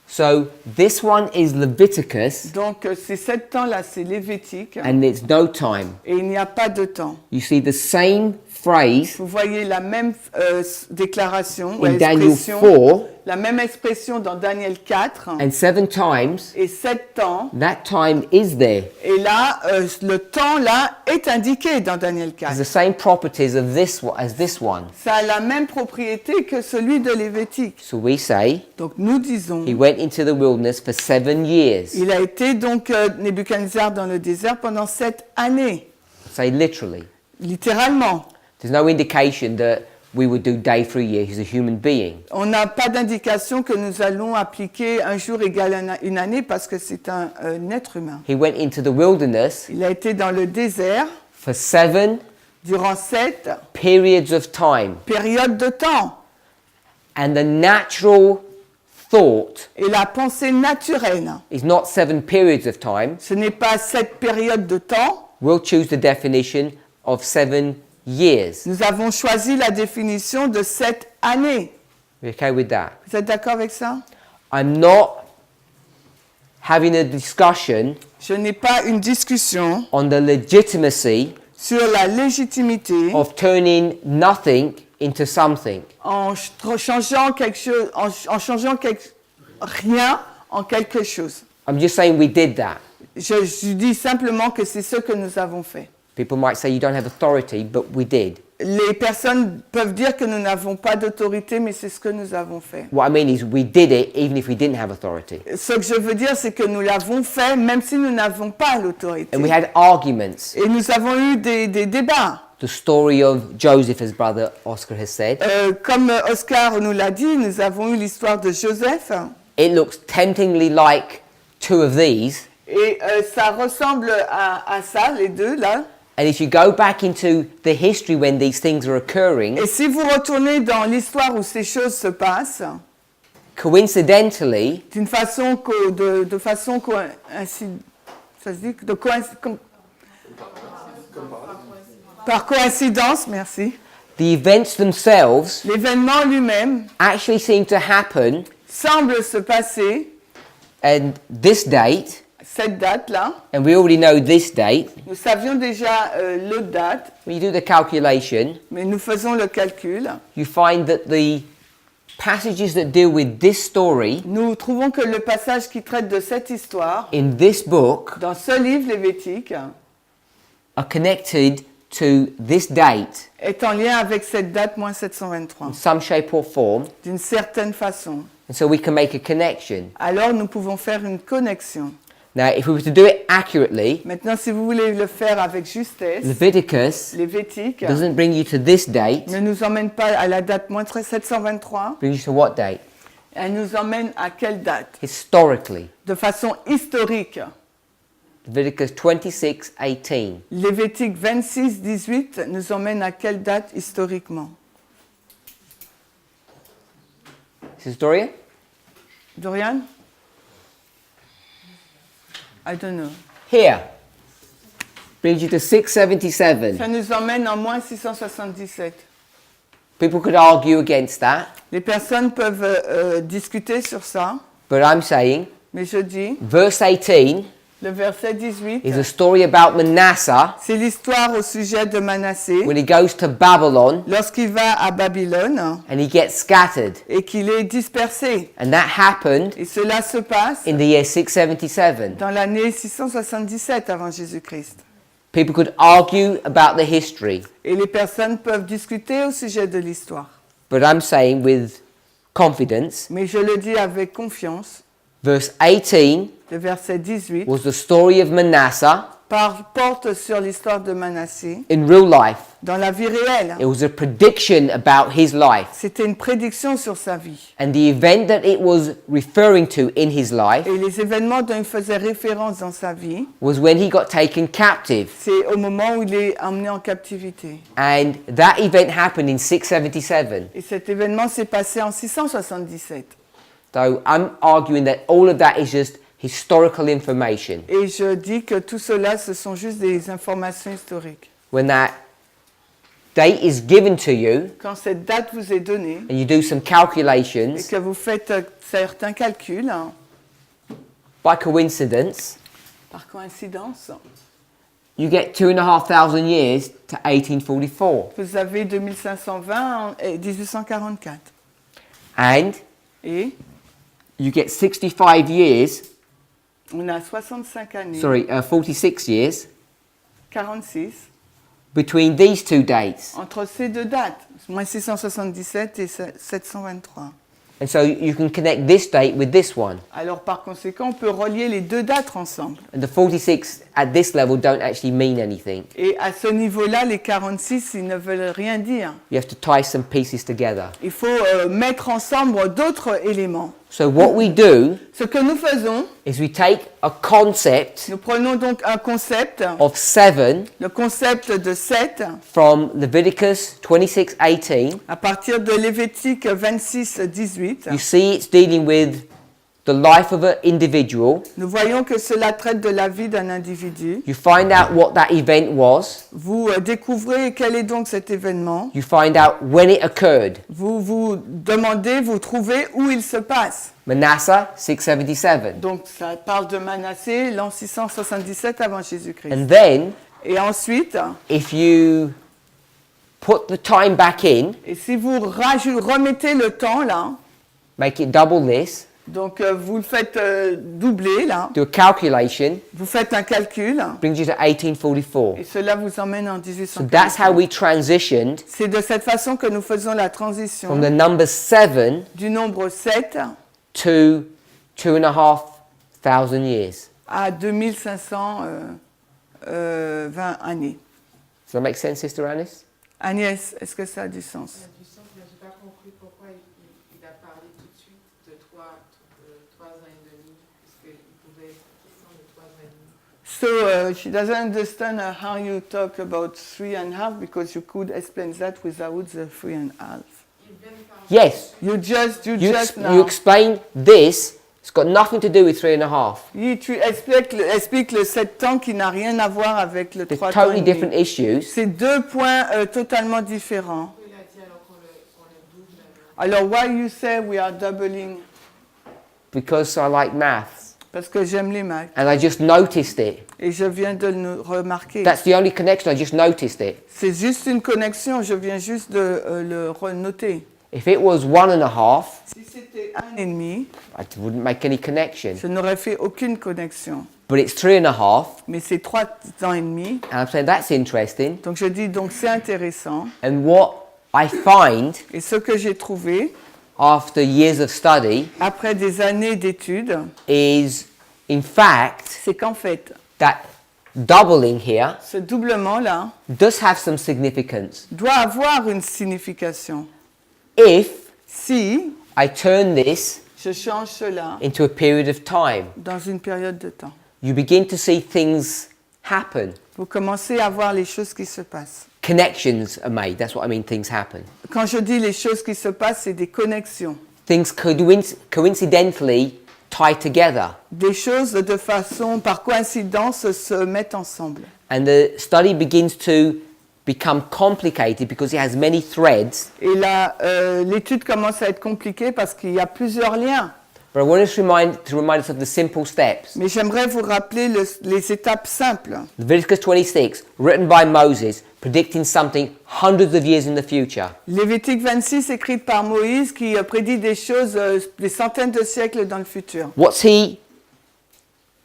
S1: So this one is Leviticus
S2: Donc ces 7 temps-là, c'est Lévitique,
S1: and it's no time.
S2: et il n'y a pas de temps.
S1: You see the same phrase
S2: Vous voyez la même déclaration ou
S1: in Daniel
S2: expression,
S1: 4
S2: la même expression dans Daniel 4,
S1: and 7 times.
S2: et 7 temps,
S1: That time is there.
S2: et là, le temps là est indiqué dans Daniel
S1: It's
S2: 4.
S1: the same properties of this one as this one.
S2: Ça a la même propriété que celui de Lévitique.
S1: So we say
S2: Donc nous disons,
S1: he went into the wilderness for 7 years.
S2: il a été donc Nebuchadnezzar dans le désert pendant 7 années,
S1: Say literally.
S2: littéralement.
S1: There's no indication that we would do day for a year. He's a human being.
S2: On n'a pas d'indication que nous allons appliquer un jour égal à une année parce que c'est un être humain.
S1: He went into the wilderness
S2: Il a été dans le désert
S1: for 7
S2: durant 7
S1: periods of time.
S2: périodes de temps.
S1: And the natural thought
S2: Et la pensée naturelle,
S1: is not 7 periods of time.
S2: ce n'est pas cette période de temps.
S1: We'll choose the definition of 7 years.
S2: Nous avons choisi la définition de 7 années.
S1: You okay with that?
S2: Vous êtes d'accord avec ça?
S1: I'm not having a discussion
S2: Je n'ai pas une discussion
S1: on the legitimacy
S2: sur la légitimité
S1: of turning nothing into something.
S2: en changeant quelque chose, en changeant rien en quelque chose.
S1: I'm just saying we did that.
S2: Je dis simplement que c'est ce que nous avons fait.
S1: People might say you don't have authority, but we did.
S2: Les personnes peuvent dire que nous n'avons pas d'autorité, mais c'est ce que nous avons fait.
S1: What I mean is we did it even if we didn't have authority.
S2: Ce que je veux dire, c'est que nous l'avons fait, même si nous n'avons pas l'autorité.
S1: And we had arguments.
S2: Et nous avons eu des débats.
S1: The story of Joseph, as brother Oscar has said.
S2: Comme Oscar nous l'a dit, nous avons eu l'histoire de Joseph.
S1: It looks temptingly like 2 of these.
S2: Et ça ressemble à ça, les deux, là.
S1: And if you go back into the history when these things are occurring,
S2: Et si vous retournez dans l'histoire où ces choses se passent,
S1: coincidentally,
S2: d'une façon de façon ça se dit de par coïncidence, merci.
S1: the events themselves
S2: L'événement lui-même
S1: actually seem to happen
S2: semble se passer
S1: at this date,
S2: cette date-là.
S1: and we already know this date.
S2: Nous savions déjà l'autre date,
S1: When you do the calculation,
S2: mais nous faisons le calcul.
S1: you find that the passages that deal with this story
S2: Nous trouvons que le passage qui traite de cette histoire,
S1: in this book
S2: dans ce livre lévitique,
S1: are connected to this date
S2: est en lien avec cette date moins 723,
S1: in some shape or form,
S2: d'une certaine façon.
S1: and so we can make a connection.
S2: Alors nous pouvons faire une connexion.
S1: Now, if we were to do it accurately,
S2: Maintenant, si vous voulez le faire avec justesse,
S1: Leviticus
S2: Lévitique
S1: doesn't bring you to this date,
S2: ne nous emmène pas à la date moins 723,
S1: brings you to what date?
S2: elle nous emmène à quelle date?
S1: Historically.
S2: De façon historique.
S1: Leviticus 26:18.
S2: Lévitique 26, 18 nous emmène à quelle date historiquement?
S1: Is this Dorian?
S2: Dorian? I don't know.
S1: Here. Brings you to 677.
S2: Ça nous emmène en moins 677.
S1: People could argue against that,
S2: Les personnes peuvent discuter sur ça,
S1: but I'm saying
S2: mais je dis,
S1: verse 18
S2: le verset 18,
S1: is a story about Manasseh
S2: c'est l'histoire au sujet de Manassé,
S1: when he goes to Babylon
S2: lorsqu'il va à Babylone
S1: and he gets scattered.
S2: et qu'il est dispersé.
S1: And that happened
S2: Et cela se passe
S1: in the year 677.
S2: dans l'année 677 avant Jésus-Christ.
S1: People could argue about the history,
S2: Et les personnes peuvent discuter au sujet de l'histoire.
S1: but I'm saying with confidence,
S2: Mais je le dis avec confiance,
S1: verse 18
S2: le verset 18
S1: was the story of Manasseh
S2: porte sur l'histoire de Manassé
S1: in real life.
S2: dans la vie réelle.
S1: It was a prediction about his life.
S2: C'était une prédiction sur sa vie.
S1: And the event that it was referring to in his life
S2: Et les événements dont il faisait référence dans sa vie,
S1: was when he got taken captive.
S2: c'est au moment où il est emmené en captivité.
S1: And that event happened in 677.
S2: Et cet événement s'est passé en 677.
S1: So I'm arguing that all of that is just historical information.
S2: Et je dis que tout cela, ce sont juste des informations historiques.
S1: When that date is given to you
S2: Quand cette date vous est donnée
S1: and you do some
S2: et
S1: calculations,
S2: que vous faites certains calculs,
S1: by coincidence,
S2: par coïncidence,
S1: you get 2,500 years to 1844.
S2: vous avez 2520 en 1844.
S1: And
S2: Et
S1: you get 65 years,
S2: on a 65 années,
S1: 46 years,
S2: 46,
S1: between these 2 dates.
S2: entre ces deux dates, moins 677 et 723.
S1: And so you can connect this date with this one.
S2: Alors par conséquent, on peut relier les deux dates ensemble.
S1: And the 46 at this level don't actually mean anything.
S2: Et à ce niveau-là, les 46, ils ne veulent rien dire.
S1: You have to tie some pieces together.
S2: Il faut mettre ensemble d'autres éléments.
S1: So what we do
S2: Ce que nous faisons,
S1: is we take a concept
S2: nous prenons donc un concept,
S1: of 7
S2: le concept de 7,
S1: from Leviticus 26:18.
S2: à partir de Lévitique 26, 18.
S1: You see it's dealing with the life of an individual.
S2: Nous voyons que cela traite de la vie d'un individu.
S1: You find out what that event was.
S2: Vous découvrez quel est donc cet événement.
S1: You find out when it occurred.
S2: Vous vous demandez, vous trouvez où il se passe.
S1: Manasseh 677.
S2: Donc ça parle de Manassé, l'an 677 avant Jésus-Christ.
S1: And then
S2: Et ensuite,
S1: if you put the time back in,
S2: et si vous remettez le temps là,
S1: make it double this,
S2: donc vous le faites doubler là,
S1: do a calculation,
S2: vous faites un calcul,
S1: brings you to 1844.
S2: et cela vous emmène en
S1: So that's how
S2: 1844.
S1: we transitioned
S2: C'est de cette façon que nous faisons la transition
S1: from the number 7
S2: du nombre 7
S1: to 2,500 years.
S2: à 2520 années.
S1: Does that make sense, Sister Anis?
S2: Agnès, est-ce que ça a du sens?
S9: Ça a du sens, mais je n'ai pas compris pourquoi il a parlé tout de suite de 3 ans et demi, puisqu'il pouvait être question de 3 ans et demi.
S2: So she doesn't understand how you talk about 3.5 because you could explain that without the 3.5.
S9: Il vient de parler
S1: Yes.
S2: You just
S1: You
S2: now.
S1: explain this. It's got nothing to do with 3.5.
S2: Tu expliques le 7 ans qui n'a rien à voir avec le
S1: They're
S2: 3 ans.
S1: totally different issues.
S2: C'est deux points totalement différents.
S9: il a dit alors qu'on le double.
S2: Alors, why you say we are doubling?
S1: Because I like maths.
S2: Parce que j'aime les maths.
S1: And I just noticed it.
S2: Et je viens de le remarquer.
S1: That's the only connection. I just noticed it.
S2: C'est juste une connexion, je viens juste de le renoter.
S1: If it was 1.5,
S2: Si c'était 1,5,
S1: I wouldn't make any connection.
S2: je n'aurais fait aucune connexion.
S1: But it's 3.5,
S2: Mais c'est 3 ans et demi.
S1: and I'm saying that's interesting.
S2: Donc je dis, donc c'est intéressant.
S1: And what I find
S2: Et ce que j'ai trouvé,
S1: after years of study
S2: après des années d'études,
S1: is, in fact,
S2: c'est qu'en fait,
S1: that doubling here
S2: ce doublement-là
S1: does have some significance.
S2: doit avoir une signification.
S1: If
S2: Si
S1: I turn this
S2: je change cela
S1: into a period of time,
S2: dans une période de temps,
S1: you begin to see things happen.
S2: vous commencez à voir les choses qui se passent.
S1: Connections are made. That's what I mean, things happen.
S2: Quand je dis les choses qui se passent, c'est des connexions.
S1: Things coincidentally tie together.
S2: Des choses de façon, par coïncidence, se mettent ensemble.
S1: And the study begins to become complicated because it has many threads.
S2: Et là, l'étude commence à être compliquée parce qu'il y a plusieurs liens.
S1: But I want us to remind us of the simple steps.
S2: Mais j'aimerais vous rappeler les étapes simples.
S1: Leviticus 26, written by Moses, predicting something hundreds of years in the future.
S2: Lévitique 26, écrite par Moïse, qui prédit des choses des centaines de siècles dans le futur.
S1: What's he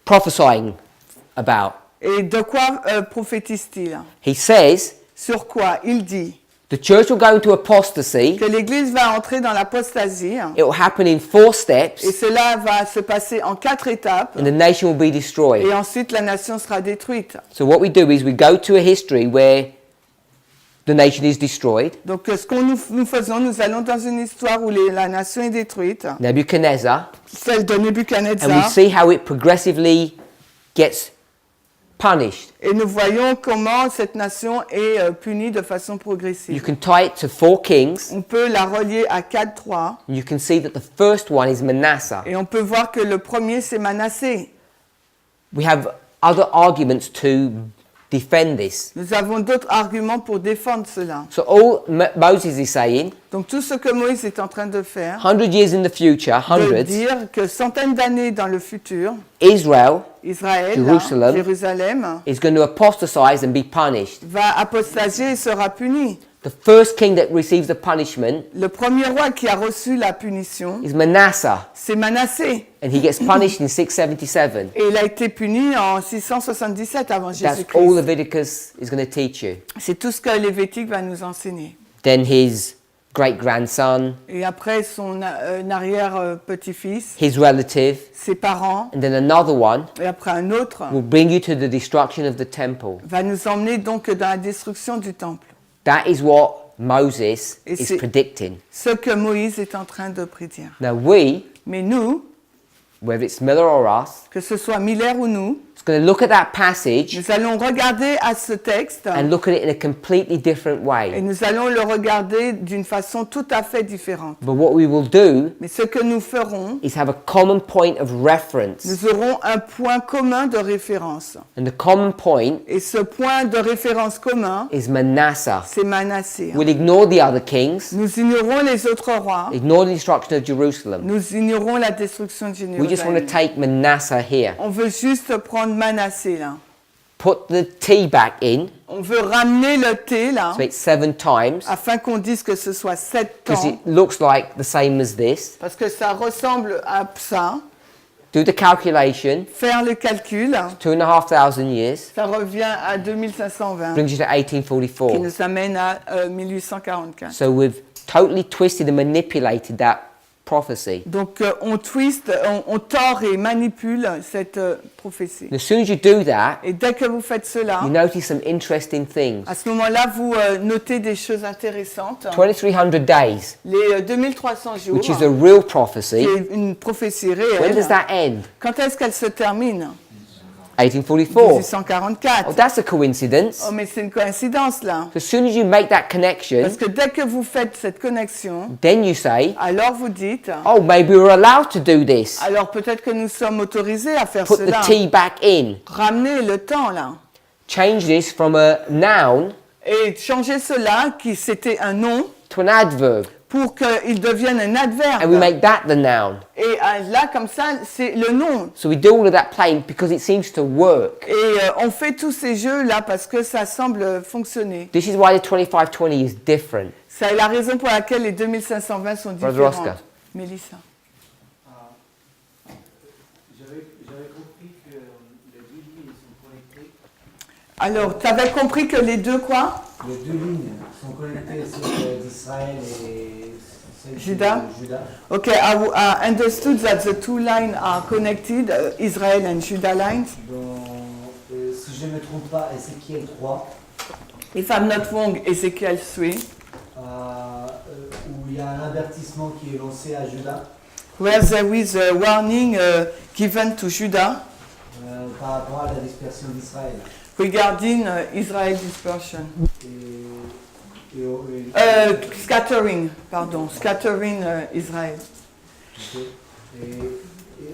S1: prophesying about?
S2: Et de quoi prophétise-t-il?
S1: He says
S2: Sur quoi? Il dit
S1: the church will go into apostasy.
S2: que l'Église va entrer dans l'apostasie
S1: It will happen in 4 steps,
S2: et cela va se passer en 4 étapes
S1: and the nation will be destroyed.
S2: et ensuite la nation sera détruite.
S1: So what we do is we go to a history where the nation is destroyed.
S2: Donc ce que nous faisons, nous allons dans une histoire où la nation est détruite,
S1: Nebuchadnezzar,
S2: celle de
S1: and we
S2: Nebuchadnezzar,
S1: see how it progressively gets punished.
S2: et nous voyons comment cette nation est punie de façon
S1: You
S2: progressive.
S1: can tie it to 4 kings,
S2: On peut la relier à 4 rois
S1: and you can see that the first one is Manasseh.
S2: et on peut voir que le premier c'est Manassé.
S1: We have other arguments to defend this.
S2: Nous avons d'autres arguments pour défendre cela.
S1: So all Moses is saying,
S2: Donc tout ce que Moïse est en train de faire,
S1: 100 years in the future,
S2: de
S1: hundreds,
S2: dire que centaines d'années dans le futur,
S1: Israel
S2: Israël, là,
S1: Jerusalem.
S2: Jérusalem,
S1: is going to apostatize and be punished.
S2: va apostasier et sera puni.
S1: The first king that receives the punishment
S2: Le premier roi qui a reçu la punition,
S1: is Manasseh,
S2: c'est Manassé.
S1: and he gets punished in 677.
S2: Et il a été puni en 677 avant
S1: That's all
S2: Jésus-Christ.
S1: Leviticus is going to teach you.
S2: C'est tout ce que Lévitique va nous enseigner.
S1: Then his great-grandson,
S2: Et après son arrière-petit-fils,
S1: his relative,
S2: ses parents,
S1: and then another one
S2: et après un autre,
S1: will bring you to the destruction of the temple.
S2: va nous emmener donc dans la destruction du temple.
S1: That is what Moses
S2: Et
S1: is
S2: c'est-
S1: predicting.
S2: Ce que Moïse est en train de prédire.
S1: Now we,
S2: Mais nous,
S1: whether it's Miller or us,
S2: que ce soit Miller ou nous,
S1: is going to look at that passage
S2: nous allons regarder à ce texte
S1: and look at it in a completely different
S2: et
S1: way.
S2: nous allons le regarder d'une façon tout à fait différente.
S1: But what we will do
S2: Mais ce que nous ferons,
S1: is have a common point of reference.
S2: nous aurons un point commun de référence.
S1: And the common point
S2: Et ce point de référence commun,
S1: is Manasseh.
S2: c'est Manassé.
S1: We'll ignore the other kings,
S2: Nous ignorons les autres rois.
S1: ignore the destruction of Jerusalem.
S2: Nous ignorons la destruction de
S1: We just want to
S2: Jérusalem.
S1: take Manasseh here.
S2: On veut juste prendre Manassé là.
S1: Put the T back in,
S2: On veut ramener le thé là,
S1: so it's 7 times,
S2: afin qu'on dise que ce soit 7
S1: because
S2: temps.
S1: it looks like the same as this.
S2: Parce que ça ressemble à ça.
S1: Do the calculation,
S2: Faire le calcul,
S1: 2,500 years,
S2: ça revient à 2520,
S1: brings you to
S2: qui
S1: 1844.
S2: nous amène à 1844.
S1: So we've totally twisted and manipulated that prophecy.
S2: Donc on twist, on tord et manipule cette prophétie.
S1: And as soon as you do that,
S2: Et dès que vous faites cela,
S1: you notice some interesting things.
S2: à ce moment-là, vous notez des choses intéressantes.
S1: 2300 days,
S2: Les 2300 jours,
S1: which is a real
S2: qui
S1: prophecy,
S2: est une prophétie
S1: when does
S2: réelle.
S1: that end?
S2: Quand est-ce qu'elle se termine?
S1: 1844.
S2: 1844.
S1: Oh, that's a coincidence.
S2: Oh, mais c'est une coïncidence là.
S1: So as soon as you make that connection,
S2: Parce que dès que vous faites cette connexion,
S1: then you say,
S2: alors vous dites,
S1: oh, maybe we're allowed to do this.
S2: alors peut-être que nous sommes autorisés à faire
S1: Put the
S2: cela.
S1: T back in.
S2: Ramener le temps là.
S1: Change this from a noun
S2: Et changer cela, qui c'était un nom,
S1: to an adverb.
S2: pour qu'il devienne un adverbe.
S1: And we make that the noun.
S2: Et là, comme ça, c'est le nom.
S1: So we do all of that playing because it seems to work.
S2: Et on fait tous ces jeux-là parce que ça semble fonctionner.
S1: This is why the 2520 is different.
S2: C'est la raison pour laquelle les 2520 sont
S1: Brother
S2: différentes.
S1: Oscar.
S2: Mélissa.
S3: J'avais compris que les deux lignes sont connectées.
S2: Alors, tu avais compris que les deux quoi?
S3: Les deux lignes sont connectées, celle d'Israël et celle
S2: Juda?
S3: de Juda.
S2: Okay, I understood that the two lines are connected, Israel and Judah lines.
S3: Dans, si je ne me trompe pas, Ézéchiel 3,
S2: If I'm not wrong, Ezekiel 3,
S3: où il y a un avertissement qui est lancé à Juda
S2: where there is a warning given to Judah
S3: par rapport à la dispersion d'Israël.
S2: regarding Israel dispersion. Scattering, pardon, scattering Israel.
S3: Ok.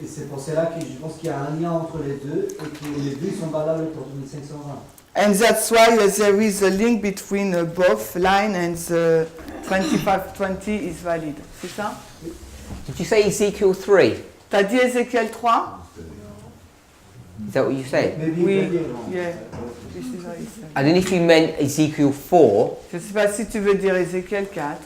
S3: Et c'est pour cela que je pense qu'il y a un lien entre les deux et que les deux sont valables pour 2520.
S2: And that's why there is a link between both line and the 2520 is valid. C'est ça?
S1: Did you say Ezekiel 3?
S2: T'as dit Ezekiel 3?
S1: Is that what you said?
S3: Maybe
S2: Oui.
S3: maybe wrong.
S2: Yeah. This is what he said.
S1: I don't know if you meant Ezekiel 4,
S2: Je ne sais pas si tu veux dire Ezekiel 4.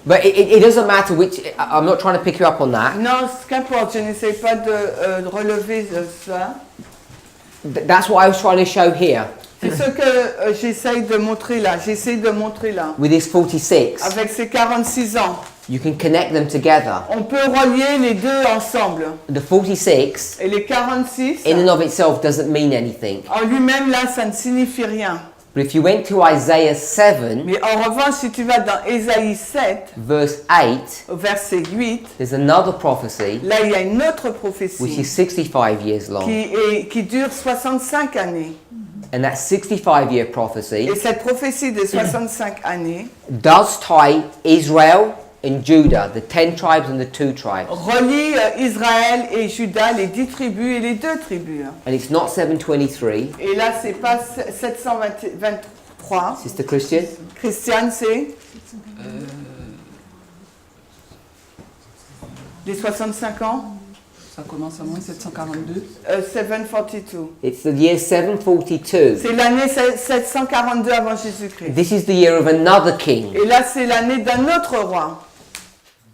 S1: but it doesn't matter which. I'm not trying to pick you up on that.
S2: Non, qu'importe, je n'essaie pas de relever ça.
S1: That's what I was trying to show here
S2: C'est ce que j'essaye de montrer là. J'essaie de montrer là.
S1: with this 46.
S2: Avec ces 46 ans,
S1: You can connect them together.
S2: on peut relier les deux ensemble.
S1: The 46
S2: Et les 46,
S1: in and of itself doesn't mean anything.
S2: en lui-même là, ça ne signifie rien.
S1: But if you went to Isaiah 7,
S2: Mais en revanche, si tu vas dans Ésaïe 7,
S1: verse 8,
S2: au verset 8,
S1: there's another prophecy
S2: là il y a une autre
S1: which
S2: prophétie
S1: is 65 years long.
S2: qui dure 65 années.
S1: And that 65-year prophecy
S2: Et cette prophétie de 65 années
S1: does tie Israel and Judah, the 10 tribes and the 2 tribes.
S2: relie Israël et Juda, les 10 tribus et les 2 tribus.
S1: And it's not 723.
S2: Et là, c'est pas 723.
S1: Sister Christian?
S2: Christiane, c'est les 65 ans.
S10: Ça commence à moins 742.
S2: 742.
S1: It's the year 742.
S2: C'est l'année 742 avant Jésus-Christ.
S1: This is the year of another king.
S2: Et là, c'est l'année d'un autre roi.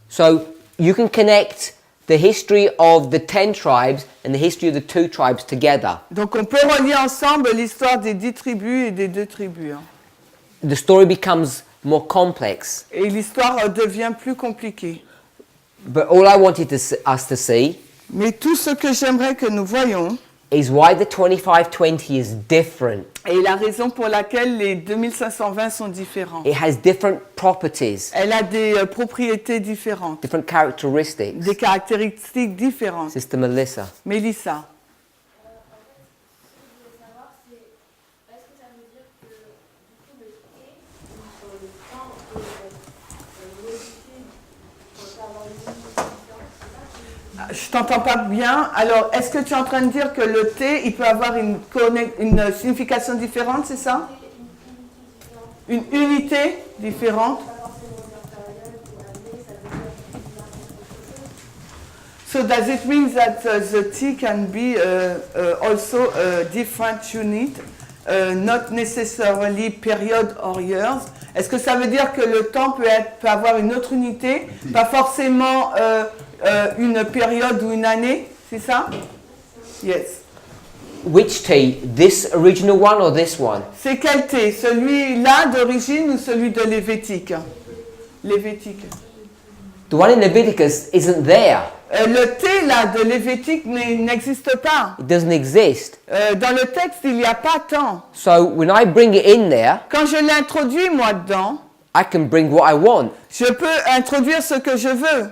S1: So you can connect the history of the 10 tribes and the history of the 2 tribes together.
S2: Donc, on peut relier ensemble l'histoire des 10 tribus et des 2 tribus.
S1: The story becomes more complex.
S2: Et l'histoire devient plus compliquée.
S1: But all I wanted us to see
S2: Mais tout ce que j'aimerais que nous voyions,
S1: is why the 2520 is different.
S2: Et la raison pour laquelle les 2520 sont différents.
S1: It has different properties,
S2: Elle a des propriétés différentes,
S1: different characteristics.
S2: des caractéristiques différentes.
S1: Sister Melissa.
S2: Mélissa.
S6: En fait, ce que je voulais savoir, c'est est-ce que ça veut dire que du coup le T, sur le temps, peut être modifié pour avoir une différence, c'est ça?
S2: Je t'entends pas bien. Alors, est-ce que tu es en train de dire que le T, il peut avoir une signification différente, c'est ça? Une unité différente. So does it mean that the T can be also a different unit, not necessarily period or years? Est-ce que ça veut dire que le temps peut avoir une autre unité, pas forcément une période ou une année? C'est ça? Yes.
S1: Which T? This original one or this one?
S2: C'est quel T? Celui-là d'origine ou celui de Lévitique? Lévitique.
S1: The one in Leviticus isn't there.
S2: Le T là de Lévitique n'existe pas.
S1: It doesn't exist.
S2: Dans le texte, il n'y a pas tant.
S1: So when I bring it in there,
S2: Quand je l'introduis moi dedans,
S1: I can bring what I want.
S2: je peux introduire ce que je veux.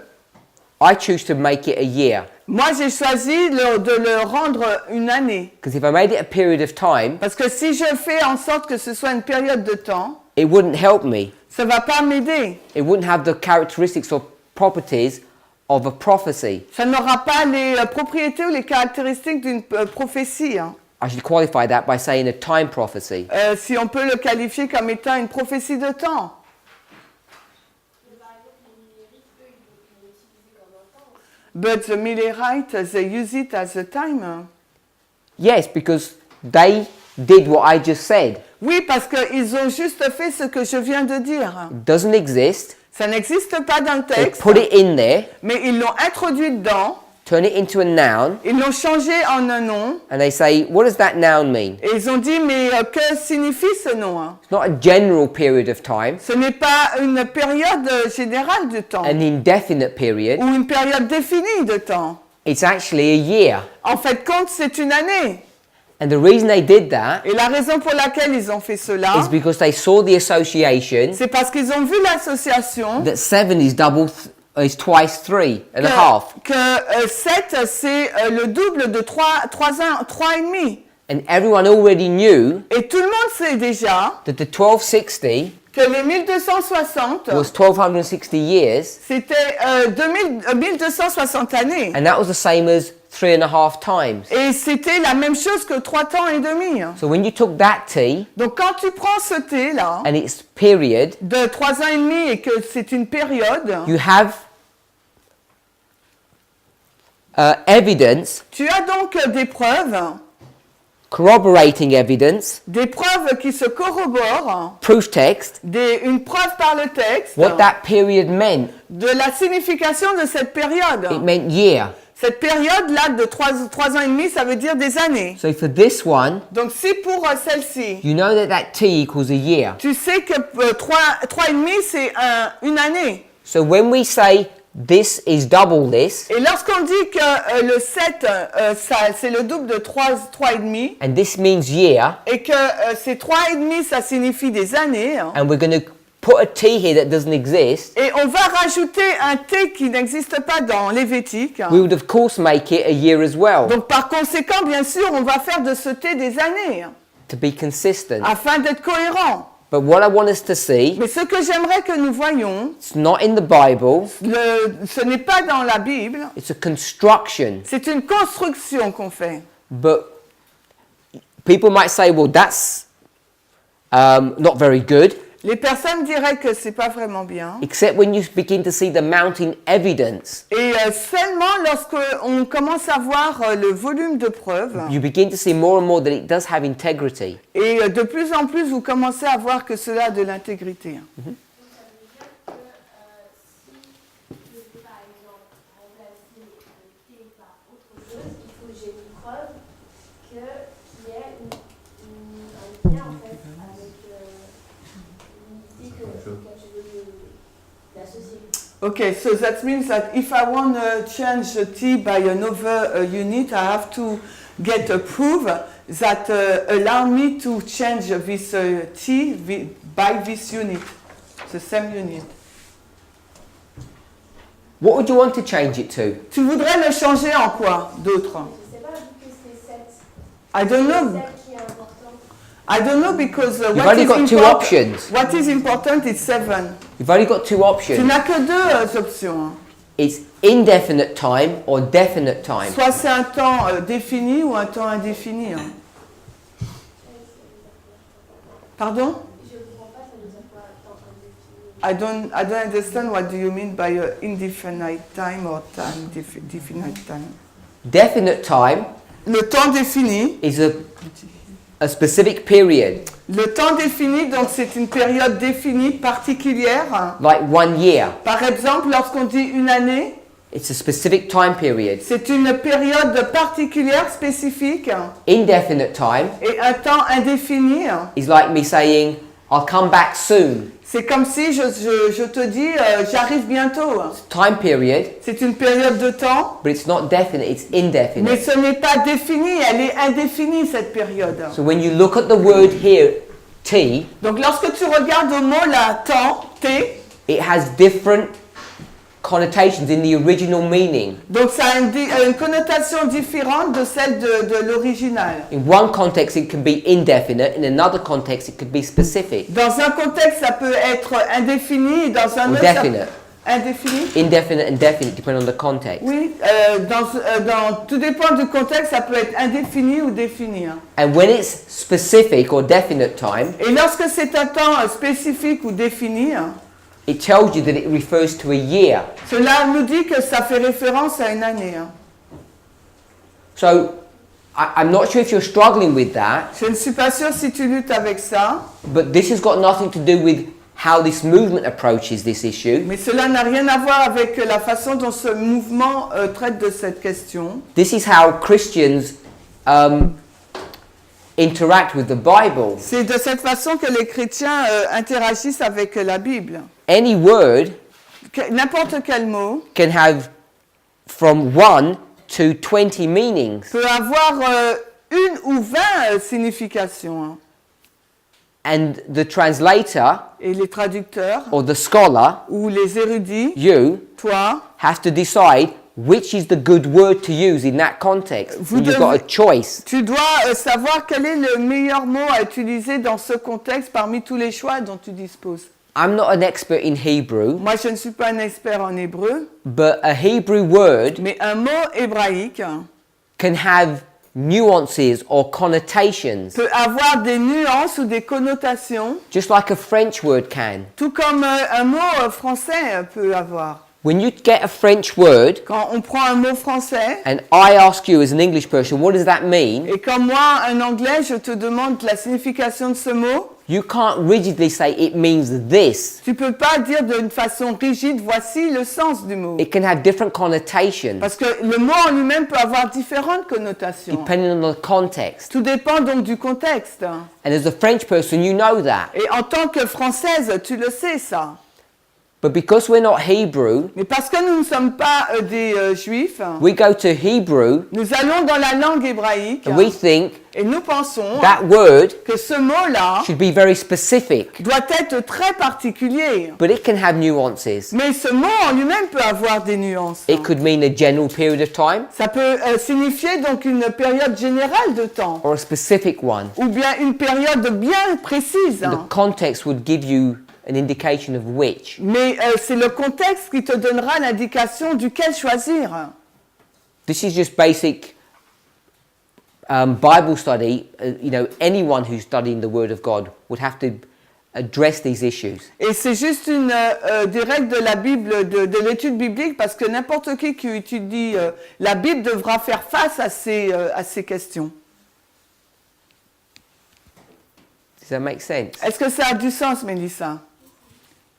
S1: I choose to make it a year.
S2: Moi, j'ai choisi de le rendre une année.
S1: Because if I made it a period of time,
S2: Parce que si je fais en sorte que ce soit une période de temps,
S1: it wouldn't help me.
S2: ça ne va pas m'aider.
S1: It wouldn't have the characteristics or properties of a prophecy.
S2: Ça n'aura pas les propriétés ou les caractéristiques d'une prophétie. Hein.
S1: I should qualify that by saying a time prophecy.
S2: Si on peut le qualifier comme étant une prophétie de temps. But the Millerites, they use it as a time.
S1: Yes, because they did what I just said.
S2: Oui, parce qu'ils ont juste fait ce que je viens de dire.
S1: It doesn't exist.
S2: Ça n'existe pas dans le
S1: They
S2: texte,
S1: put it in there,
S2: mais ils l'ont introduit dedans,
S1: turn it into a noun,
S2: ils l'ont changé en un nom,
S1: and they say, what does that noun mean?
S2: et ils ont dit, mais que signifie ce nom? Hein?
S1: It's not a general period of time,
S2: Ce n'est pas une période générale de temps,
S1: an indefinite period.
S2: ou une période définie de temps.
S1: It's actually a year.
S2: En fait, compte, c'est une année.
S1: And the reason they did that
S2: Et la raison pour laquelle ils ont fait cela,
S1: is because they saw the association
S2: c'est parce qu'ils ont vu l'association
S1: that 7 is is twice 3 and a half.
S2: que 7, c'est le double de 3,5.
S1: And everyone already knew
S2: Et tout le monde sait déjà
S1: that the 1260
S2: que les 1260,
S1: was 1260 years,
S2: c'était 1260 années.
S1: and that was the same as 3.5 times.
S2: Et c'était la même chose que 3 temps et demi.
S1: So when you took that T
S2: Donc quand tu prends ce T là,
S1: and its period,
S2: de 3 ans et demi et que c'est une période,
S1: you have evidence,
S2: tu as donc des preuves
S1: corroborating evidence,
S2: des preuves qui se corroborent,
S1: proof text,
S2: une preuve par le texte,
S1: what that period meant.
S2: de la signification de cette période.
S1: It meant year.
S2: Cette période-là de 3 ans et demi, ça veut dire des années.
S1: So for this one,
S2: Donc si pour celle-ci,
S1: you know that T equals a year.
S2: tu sais que 3 et demi, c'est une année.
S1: So when we say this is double this,
S2: Et lorsqu'on dit que le 7, c'est le double de 3 et demi,
S1: and this means year,
S2: et que ces 3 et demi, ça signifie des années, hein,
S1: and we're going to put a T here that doesn't exist,
S2: et on va rajouter un T qui n'existe pas dans Lévitique.
S1: we would of course make it a year as well,
S2: Donc par conséquent, bien sûr, on va faire de ce T des années, hein,
S1: to be consistent.
S2: afin d'être cohérent.
S1: But what I want us to see,
S2: Mais ce que j'aimerais que nous voyions,
S1: it's not in the Bible,
S2: ce n'est pas dans la Bible,
S1: it's a construction.
S2: c'est une construction qu'on fait.
S1: But people might say, well, that's not very good,
S2: Les personnes diraient que c'est pas vraiment bien.
S1: except when you begin to see the mounting evidence.
S2: Et seulement lorsqu'on commence à voir le volume de preuves,
S1: You begin to see more and more that it does have integrity.
S2: et de plus en plus vous commencez à voir que cela a de l'intégrité.
S6: Ça veut dire que si je veux par exemple remplacer un T par autre chose, il faut que j'ai une preuve qu'il y ait un lien en fait avec l'unité que je veux l'associer.
S2: Okay, so that means that if I want to change the T by another unit, I have to get approved that allow me to change this T by this unit, the same unit.
S1: What would you want to change it to?
S2: Tu voudrais le changer en quoi d'autre?
S6: Je sais pas, vu que c'est 7.
S2: I don't know.
S6: C'est 7 qui est important.
S2: I don't know because
S1: You've only got two options.
S2: What is important is 7.
S1: You've only got two
S2: Tu
S1: options.
S2: n'as que deux options.
S1: It's indefinite time or definite time.
S2: Soit c'est un temps défini ou un temps indéfini. Pardon?
S6: Je comprends pas, ça veut dire quoi, temps indéfini?
S2: I don't understand what do you mean by indefinite time or time definite time.
S1: Definite time
S2: Le temps défini.
S1: is a specific period,
S2: Le temps défini, donc c'est une période définie particulière.
S1: like 1 year.
S2: Par exemple, lorsqu'on dit une année,
S1: It's a specific time period.
S2: c'est une période particulière, spécifique.
S1: Indefinite time
S2: Et un temps indéfini,
S1: is like me saying, I'll come back soon.
S2: c'est comme si je te dis j'arrive bientôt.
S1: Time period,
S2: C'est une période de temps,
S1: but it's not definite, it's
S2: mais
S1: indefinite.
S2: ce n'est pas défini, elle est indéfinie cette période.
S1: So when you look at the word here, T,
S2: Donc lorsque tu regardes au mot là, temps, T,
S1: it has different connotations in the original meaning.
S2: donc ça a une connotation différente de celle de l'original.
S1: In one context, it can be indefinite. In another context, it could be specific.
S2: Dans un contexte, ça peut être indéfini, et dans un
S1: Or
S2: autre, ça-
S1: definite.
S2: indéfini.
S1: Indefinite and definite, depending on the context.
S2: Oui, tout dépend du contexte, ça peut être indéfini ou défini.
S1: And when it's specific or definite time,
S2: Et lorsque c'est un temps spécifique ou défini,
S1: it tells you that it refers to a year.
S2: cela nous dit que ça fait référence à une année.
S1: So I'm not sure if you're struggling with that,
S2: Je ne suis pas sûre si tu luttes avec ça,
S1: but this has got nothing to do with how this movement approaches this issue.
S2: mais cela n'a rien à voir avec la façon dont ce mouvement traite de cette question.
S1: This is how Christians interact with the Bible.
S2: C'est de cette façon que les chrétiens interagissent avec la Bible.
S1: Any word
S2: N'importe quel mot
S1: can have from 1 to 20 meanings.
S2: peut avoir une ou 20 significations.
S1: And the translator
S2: Et les traducteurs
S1: or the scholar,
S2: ou les érudits,
S1: you,
S2: toi,
S1: have to decide which is the good word to use in that context.
S2: Vous
S1: And you've got a choice.
S2: tu dois savoir quel est le meilleur mot à utiliser dans ce contexte parmi tous les choix dont tu disposes.
S1: I'm not an expert in Hebrew,
S2: Moi, je ne suis pas un expert en hébreu,
S1: but a Hebrew word
S2: mais un mot hébraïque
S1: can have nuances or connotations,
S2: peut avoir des nuances ou des connotations,
S1: just like a French word can.
S2: tout comme un mot français peut avoir.
S1: When you get a French word
S2: Quand on prend un mot français,
S1: and I ask you as an English person, what does that mean?
S2: et comme moi, un anglais, je te demande la signification de ce mot,
S1: You can't rigidly say it means this.
S2: tu peux pas dire d'une façon rigide, voici le sens du mot.
S1: It can have different connotations
S2: Parce que le mot en lui-même peut avoir différentes connotations.
S1: depending on the context.
S2: Tout dépend donc du contexte.
S1: And as a French person, you know that.
S2: Et en tant que française, tu le sais ça.
S1: But because we're not Hebrew,
S2: Mais parce que nous ne sommes pas des juifs,
S1: we go to Hebrew
S2: nous allons dans la langue hébraïque
S1: and we think
S2: et nous pensons
S1: that word
S2: que ce mot-là
S1: should be very specific,
S2: doit être très particulier.
S1: but it can have nuances.
S2: Mais ce mot en lui-même peut avoir des nuances.
S1: It could mean a general period of time
S2: Ça peut signifier donc une période générale de temps
S1: or a specific one.
S2: ou bien une période bien précise.
S1: The context would give you an indication of which.
S2: Mais c'est le contexte qui te donnera l'indication duquel choisir.
S1: This is just basic Bible study. Anyone who's studying the Word of God would have to address these issues.
S2: Et c'est juste des règles de la Bible, de l'étude biblique, parce que n'importe qui étudie la Bible devra faire face à ces questions.
S1: Does that make sense?
S2: Est-ce que ça a du sens, Mélissa?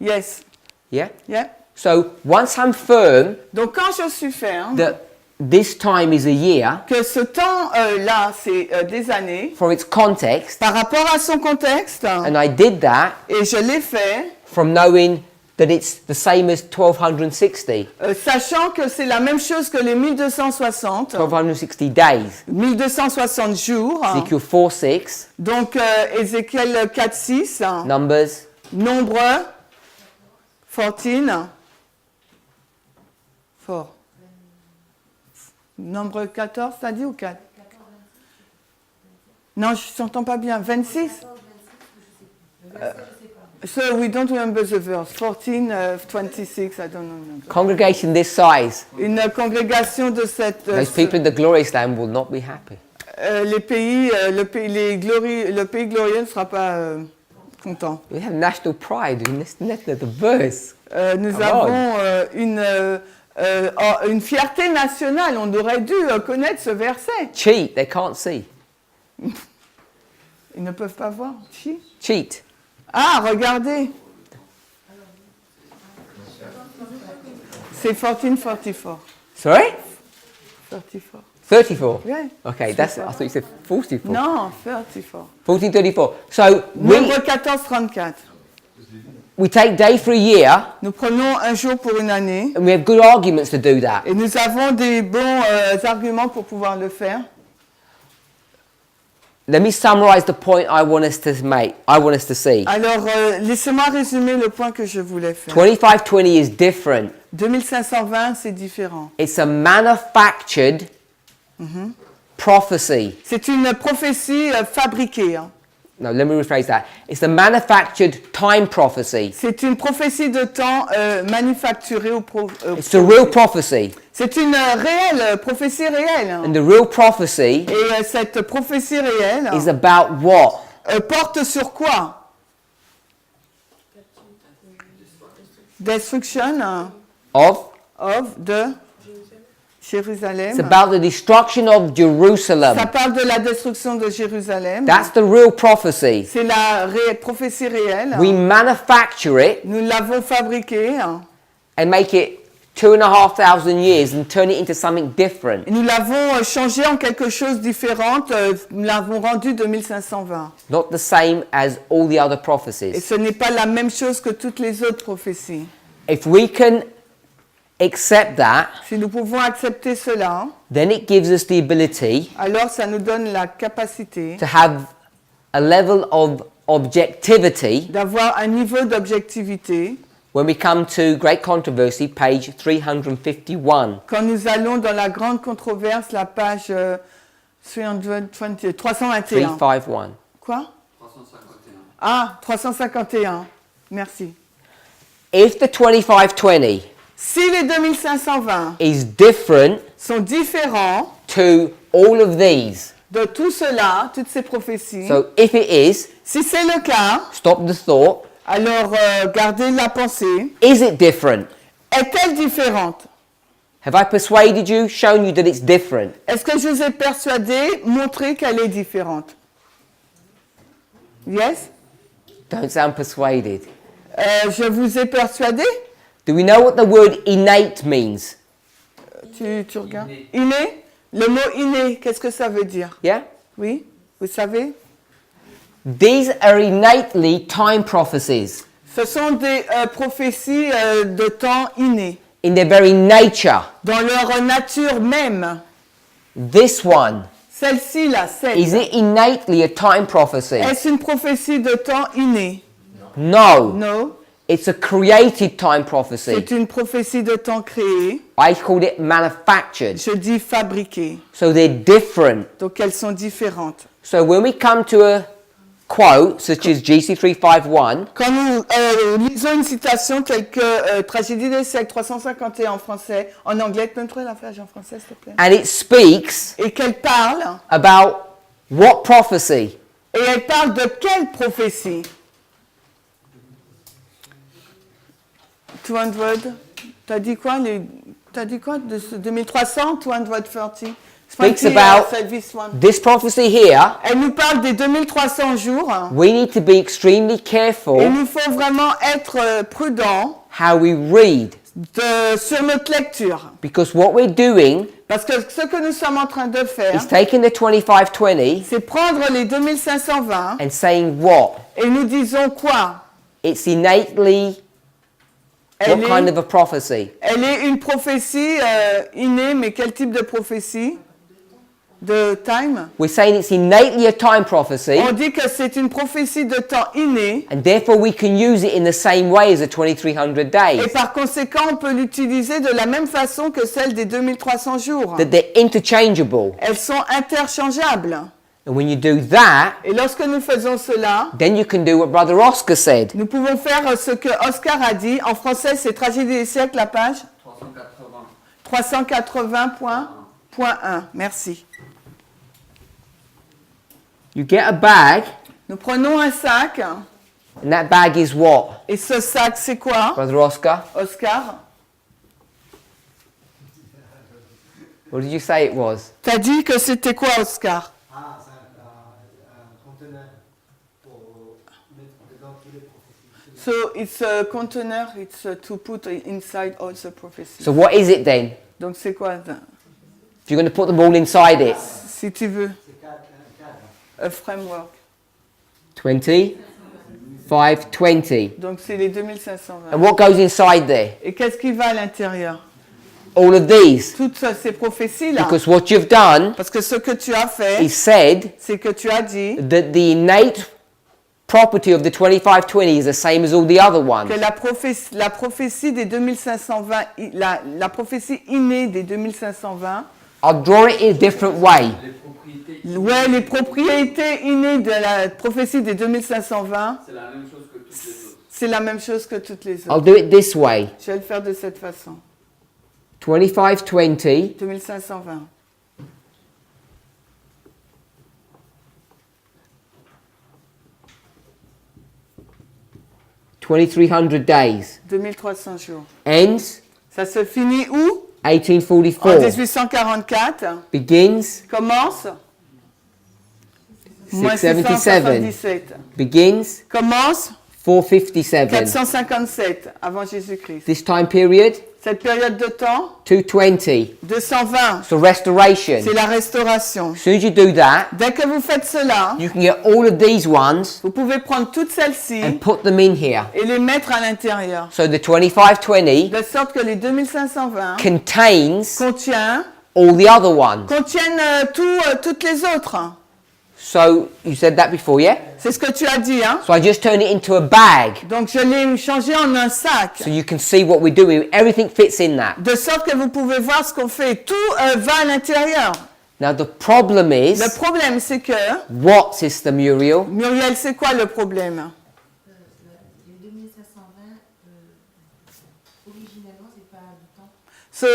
S2: Yes.
S1: Yeah?
S2: Yeah.
S1: So once I'm firm
S2: Donc quand je suis ferme
S1: that this time is a year,
S2: que ce temps-là, c'est des années,
S1: for its context,
S2: par rapport à son contexte,
S1: and I did that
S2: et je l'ai fait
S1: from knowing that it's the same as 1260,
S2: sachant que c'est la même chose que les 1260,
S1: 1260 days.
S2: 1260 jours.
S1: Ezekiel 4:6,
S2: Donc Ézéchiel 4, 6,
S1: Numbers
S2: Nombre 14, fort. Nombre 14, t'as dit ou 4? Non, je n'entends pas bien. 26? So we don't remember the verse. 14, 26, I don't know.
S1: congregation this size,
S2: Une congrégation de cette...
S1: those people in the glorious land will not be happy.
S2: le pays glorieux ne sera pas content.
S1: We have national pride in this the verse.
S2: Nous
S1: Come
S2: avons une fierté nationale. On aurait dû connaître ce verset.
S1: Cheat, they can't see.
S2: Ils ne peuvent pas voir.
S1: Cheat.
S2: Ah, regardez. C'est 1444.
S1: Sorry?
S2: 34.
S1: 34.
S2: Yeah.
S1: Okay, that's. I thought you said 44.
S2: Non, 34.
S1: 1434. So
S2: Nombre 14, 34.
S1: we take day for a year,
S2: Nous prenons un jour pour une année.
S1: and we have good arguments to do that.
S2: Et nous avons des bons arguments pour pouvoir le faire.
S1: Let me summarize the point I want us to make. I want us to see.
S2: Alors, laissez-moi résumer le point que je voulais faire.
S1: 2520 is different.
S2: 2520, c'est différent.
S1: It's a manufactured prophecy.
S2: C'est une prophétie fabriquée. Hein.
S1: No, let me rephrase that. It's a manufactured time prophecy.
S2: C'est une prophétie de temps manufacturée au
S1: It's a real prophecy.
S2: C'est une réelle prophétie réelle.
S1: And the real prophecy
S2: Et cette prophétie réelle
S1: is about what?
S2: porte sur quoi? Destruction
S1: Of?
S2: de Jérusalem.
S1: It's about the destruction of Jerusalem.
S2: Ça parle de la destruction de Jérusalem.
S1: That's the real prophecy.
S2: C'est la prophétie réelle.
S1: We manufacture it
S2: Nous l'avons fabriquée.
S1: and make it 2,500 years and turn it into something different.
S2: Nous l'avons changé en quelque chose de différent. Nous l'avons rendu 2520.
S1: Not the same as all the other
S2: Et
S1: prophecies.
S2: ce n'est pas la même chose que toutes les autres prophéties.
S1: If we can accept that,
S2: Si nous pouvons accepter cela,
S1: then it gives us the ability
S2: alors ça nous donne la capacité
S1: to have a level of objectivity
S2: d'avoir un niveau d'objectivité
S1: when we come to Great Controversy, page 351.
S2: quand nous allons dans la grande controverse, la page 321.
S1: 351.
S2: Quoi? 351. Ah, 351. Merci.
S1: If the 2520
S2: Si les 2520
S1: is different
S2: sont différents
S1: to all of these,
S2: de tout cela, toutes ces prophéties,
S1: so if it is,
S2: si c'est le cas,
S1: stop the thought,
S2: alors gardez la pensée.
S1: is it different?
S2: Est-elle différente?
S1: Have I persuaded you, shown you that it's different?
S2: Est-ce que je vous ai persuadé, montré qu'elle est différente? Yes?
S1: Don't sound persuaded.
S2: Je vous ai persuadé?
S1: Do we know what the word innate means?
S2: Tu regardes? Inné? Le mot inné, qu'est-ce que ça veut dire?
S1: Yeah?
S2: Oui? Vous savez?
S1: These are innately time prophecies.
S2: Ce sont des prophéties de temps inné.
S1: In their very nature.
S2: Dans leur nature même.
S1: This one,
S2: Celle-ci, là,
S1: is it innately a time prophecy?
S2: Est-ce une prophétie de temps inné?
S1: No.
S2: Non.
S1: It's a created time prophecy.
S2: C'est une prophétie de temps créée.
S1: I called it manufactured.
S2: Je dis fabriquée.
S1: So they're different.
S2: Donc elles sont différentes.
S1: So when we come to a quote, such as GC 351,
S2: Quand nous lisons une citation telle que Tragédie des siècles 351 en français, en anglais, tu peux me trouver la page en français, s'il te plaît?
S1: and it speaks
S2: Et qu'elle parle,
S1: about what prophecy?
S2: et elle parle de quelle prophétie? 200, t'as dit quoi de ce 2300, 230?
S1: Speaks
S2: 20,
S1: about
S2: service one.
S1: this prophecy here.
S2: Elle nous parle des 2300 jours.
S1: We need to be extremely
S2: Et
S1: careful
S2: il nous faut vraiment être prudents
S1: how we read,
S2: sur notre lecture.
S1: because what we're doing
S2: Parce que ce que nous sommes en train de faire,
S1: is taking the 2520
S2: c'est prendre les 2520
S1: and saying what?
S2: et nous disons quoi?
S1: It's innately
S2: Elle
S1: What
S2: est-
S1: kind of a prophecy?
S2: Elle est une prophétie innée, mais quel type de prophétie? De time?
S1: We're saying it's innately a time prophecy,
S2: On dit que c'est une prophétie de temps inné,
S1: and therefore we can use it in the same way as the 2300
S2: et
S1: days.
S2: par conséquent, on peut l'utiliser de la même façon que celle des 2300 jours.
S1: That they're interchangeable.
S2: Elles sont interchangeables.
S1: And when you do that,
S2: Et lorsque nous faisons cela,
S1: then you can do what Brother Oscar said.
S2: nous pouvons faire ce que Oscar a dit. En français, c'est Tragédie des siècles, la page 380.1. Merci.
S1: You get a bag,
S2: Nous prenons un sac,
S1: and that bag is what,
S2: et ce sac, c'est quoi,
S1: Brother Oscar?
S2: Oscar?
S1: What did you say it was?
S2: T'as dit que c'était quoi, Oscar?
S3: Ah, c'est un conteneur pour mettre dedans tous les prophéties.
S2: So it's a container, it's to put inside all the prophecies.
S1: So what is it then?
S2: Donc c'est quoi,
S1: If you're going to put them all inside it,
S2: si tu veux,
S3: C'est un cadre.
S2: a framework.
S1: 20, 5, 20.
S2: Donc c'est les 2520.
S1: And what goes inside there?
S2: Et qu'est-ce qui va à l'intérieur?
S1: All of these.
S2: Toutes ces prophéties-là.
S1: Because what you've done
S2: Parce que ce que tu as fait,
S1: is said
S2: c'est que tu as dit
S1: that the innate property of the 2520 is the same as all the other ones.
S2: que la prophétie des 2520, la prophétie innée des 2520,
S1: I'll draw it in a different way.
S2: ouais, les propriétés innées de la prophétie des 2520, c'est la même chose que toutes les
S1: I'll
S2: autres.
S1: do it this way.
S2: Je vais le faire de cette façon.
S1: 2520
S2: 2520.
S1: days
S2: 2300 jours.
S1: ends
S2: Ça se finit où? En
S1: 1844,
S2: 1844.
S1: begins
S2: Commence? Moins
S1: 677,
S2: 677.
S1: begins
S2: Commence?
S1: 457.
S2: 457 avant Jésus-Christ.
S1: This time period,
S2: Cette période de temps,
S1: 220.
S2: 220,
S1: So restoration.
S2: c'est la restauration.
S1: As soon as you do that,
S2: Dès que vous faites cela,
S1: you can get all of these ones
S2: vous pouvez prendre toutes celles-ci
S1: and put them in here.
S2: et les mettre à l'intérieur.
S1: So the 2520
S2: De sorte que les 2520
S1: contains
S2: contiennent
S1: all the other ones.
S2: toutes les autres.
S1: So you said that before, yeah?
S2: C'est ce que tu as dit, hein?
S1: So I just turn it into a bag
S2: Donc je l'ai changé en un sac.
S1: so you can see what we're doing. Everything fits in that.
S2: De sorte que vous pouvez voir ce qu'on fait. Tout va à l'intérieur.
S1: Now the problem is,
S2: Le problème, c'est que...
S1: what, Sister Muriel?
S2: Muriel, c'est quoi le problème?
S11: Les 2520, originalement, c'est pas du temps.
S2: So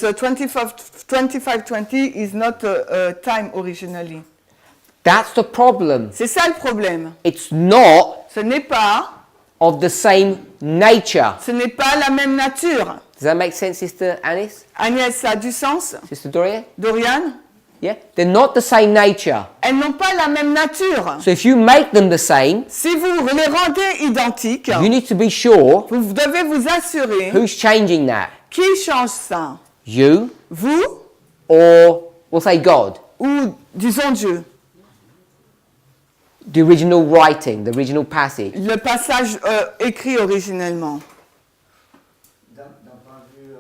S2: the 2520 is not time originally.
S1: That's the problem.
S2: C'est ça le problème.
S1: It's not
S2: Ce n'est pas,
S1: of the same nature.
S2: ce n'est pas la même nature.
S1: Does that make sense, Sister Anis?
S2: Agnès, ça a du sens?
S1: Sister Dorian?
S2: Dorian?
S1: Yeah? They're not the same nature.
S2: Elles n'ont pas la même nature.
S1: So if you make them the same,
S2: Si vous les rendez identiques,
S1: you need to be sure
S2: vous devez vous assurer
S1: who's changing that.
S2: qui change ça.
S1: You
S2: Vous
S1: or we'll say God.
S2: ou, disons, Dieu.
S1: The original writing, the original passage.
S2: Le passage écrit originellement.
S3: D'un point de vue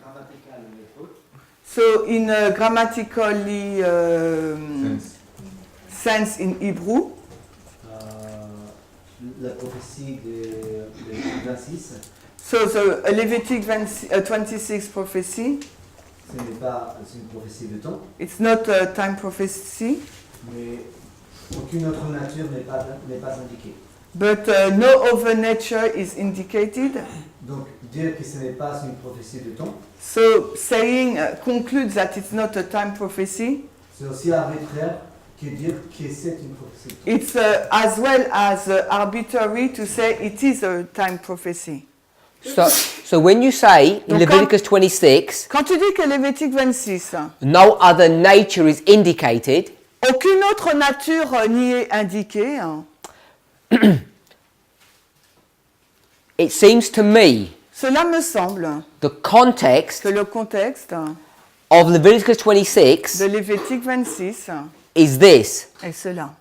S3: grammatical en hébreu,
S2: So in grammatically sense in Hebrew,
S3: la prophétie de 26,
S2: so the Levitic 26 prophecy,
S3: ce n'est pas une prophétie de temps,
S2: it's not a time prophecy,
S3: mais aucune autre nature n'est pas indiquée.
S2: but no other nature is indicated.
S3: Donc, dire que ce n'est pas une prophétie de temps,
S2: So saying concludes that it's not a time prophecy.
S3: c'est aussi arbitraire que dire que c'est une prophétie de temps.
S2: It's as well as arbitrary to say it is a time prophecy.
S1: So when you say in
S2: Donc,
S1: Leviticus 26,
S2: Quand tu dis que Lévitique 26,
S1: no other nature is indicated,
S2: aucune autre nature n'y est indiquée, hein,
S1: it seems to me
S2: cela me semble
S1: the context
S2: que le contexte
S1: of Leviticus 26
S2: de Lévitique 26
S1: is this.
S2: est cela.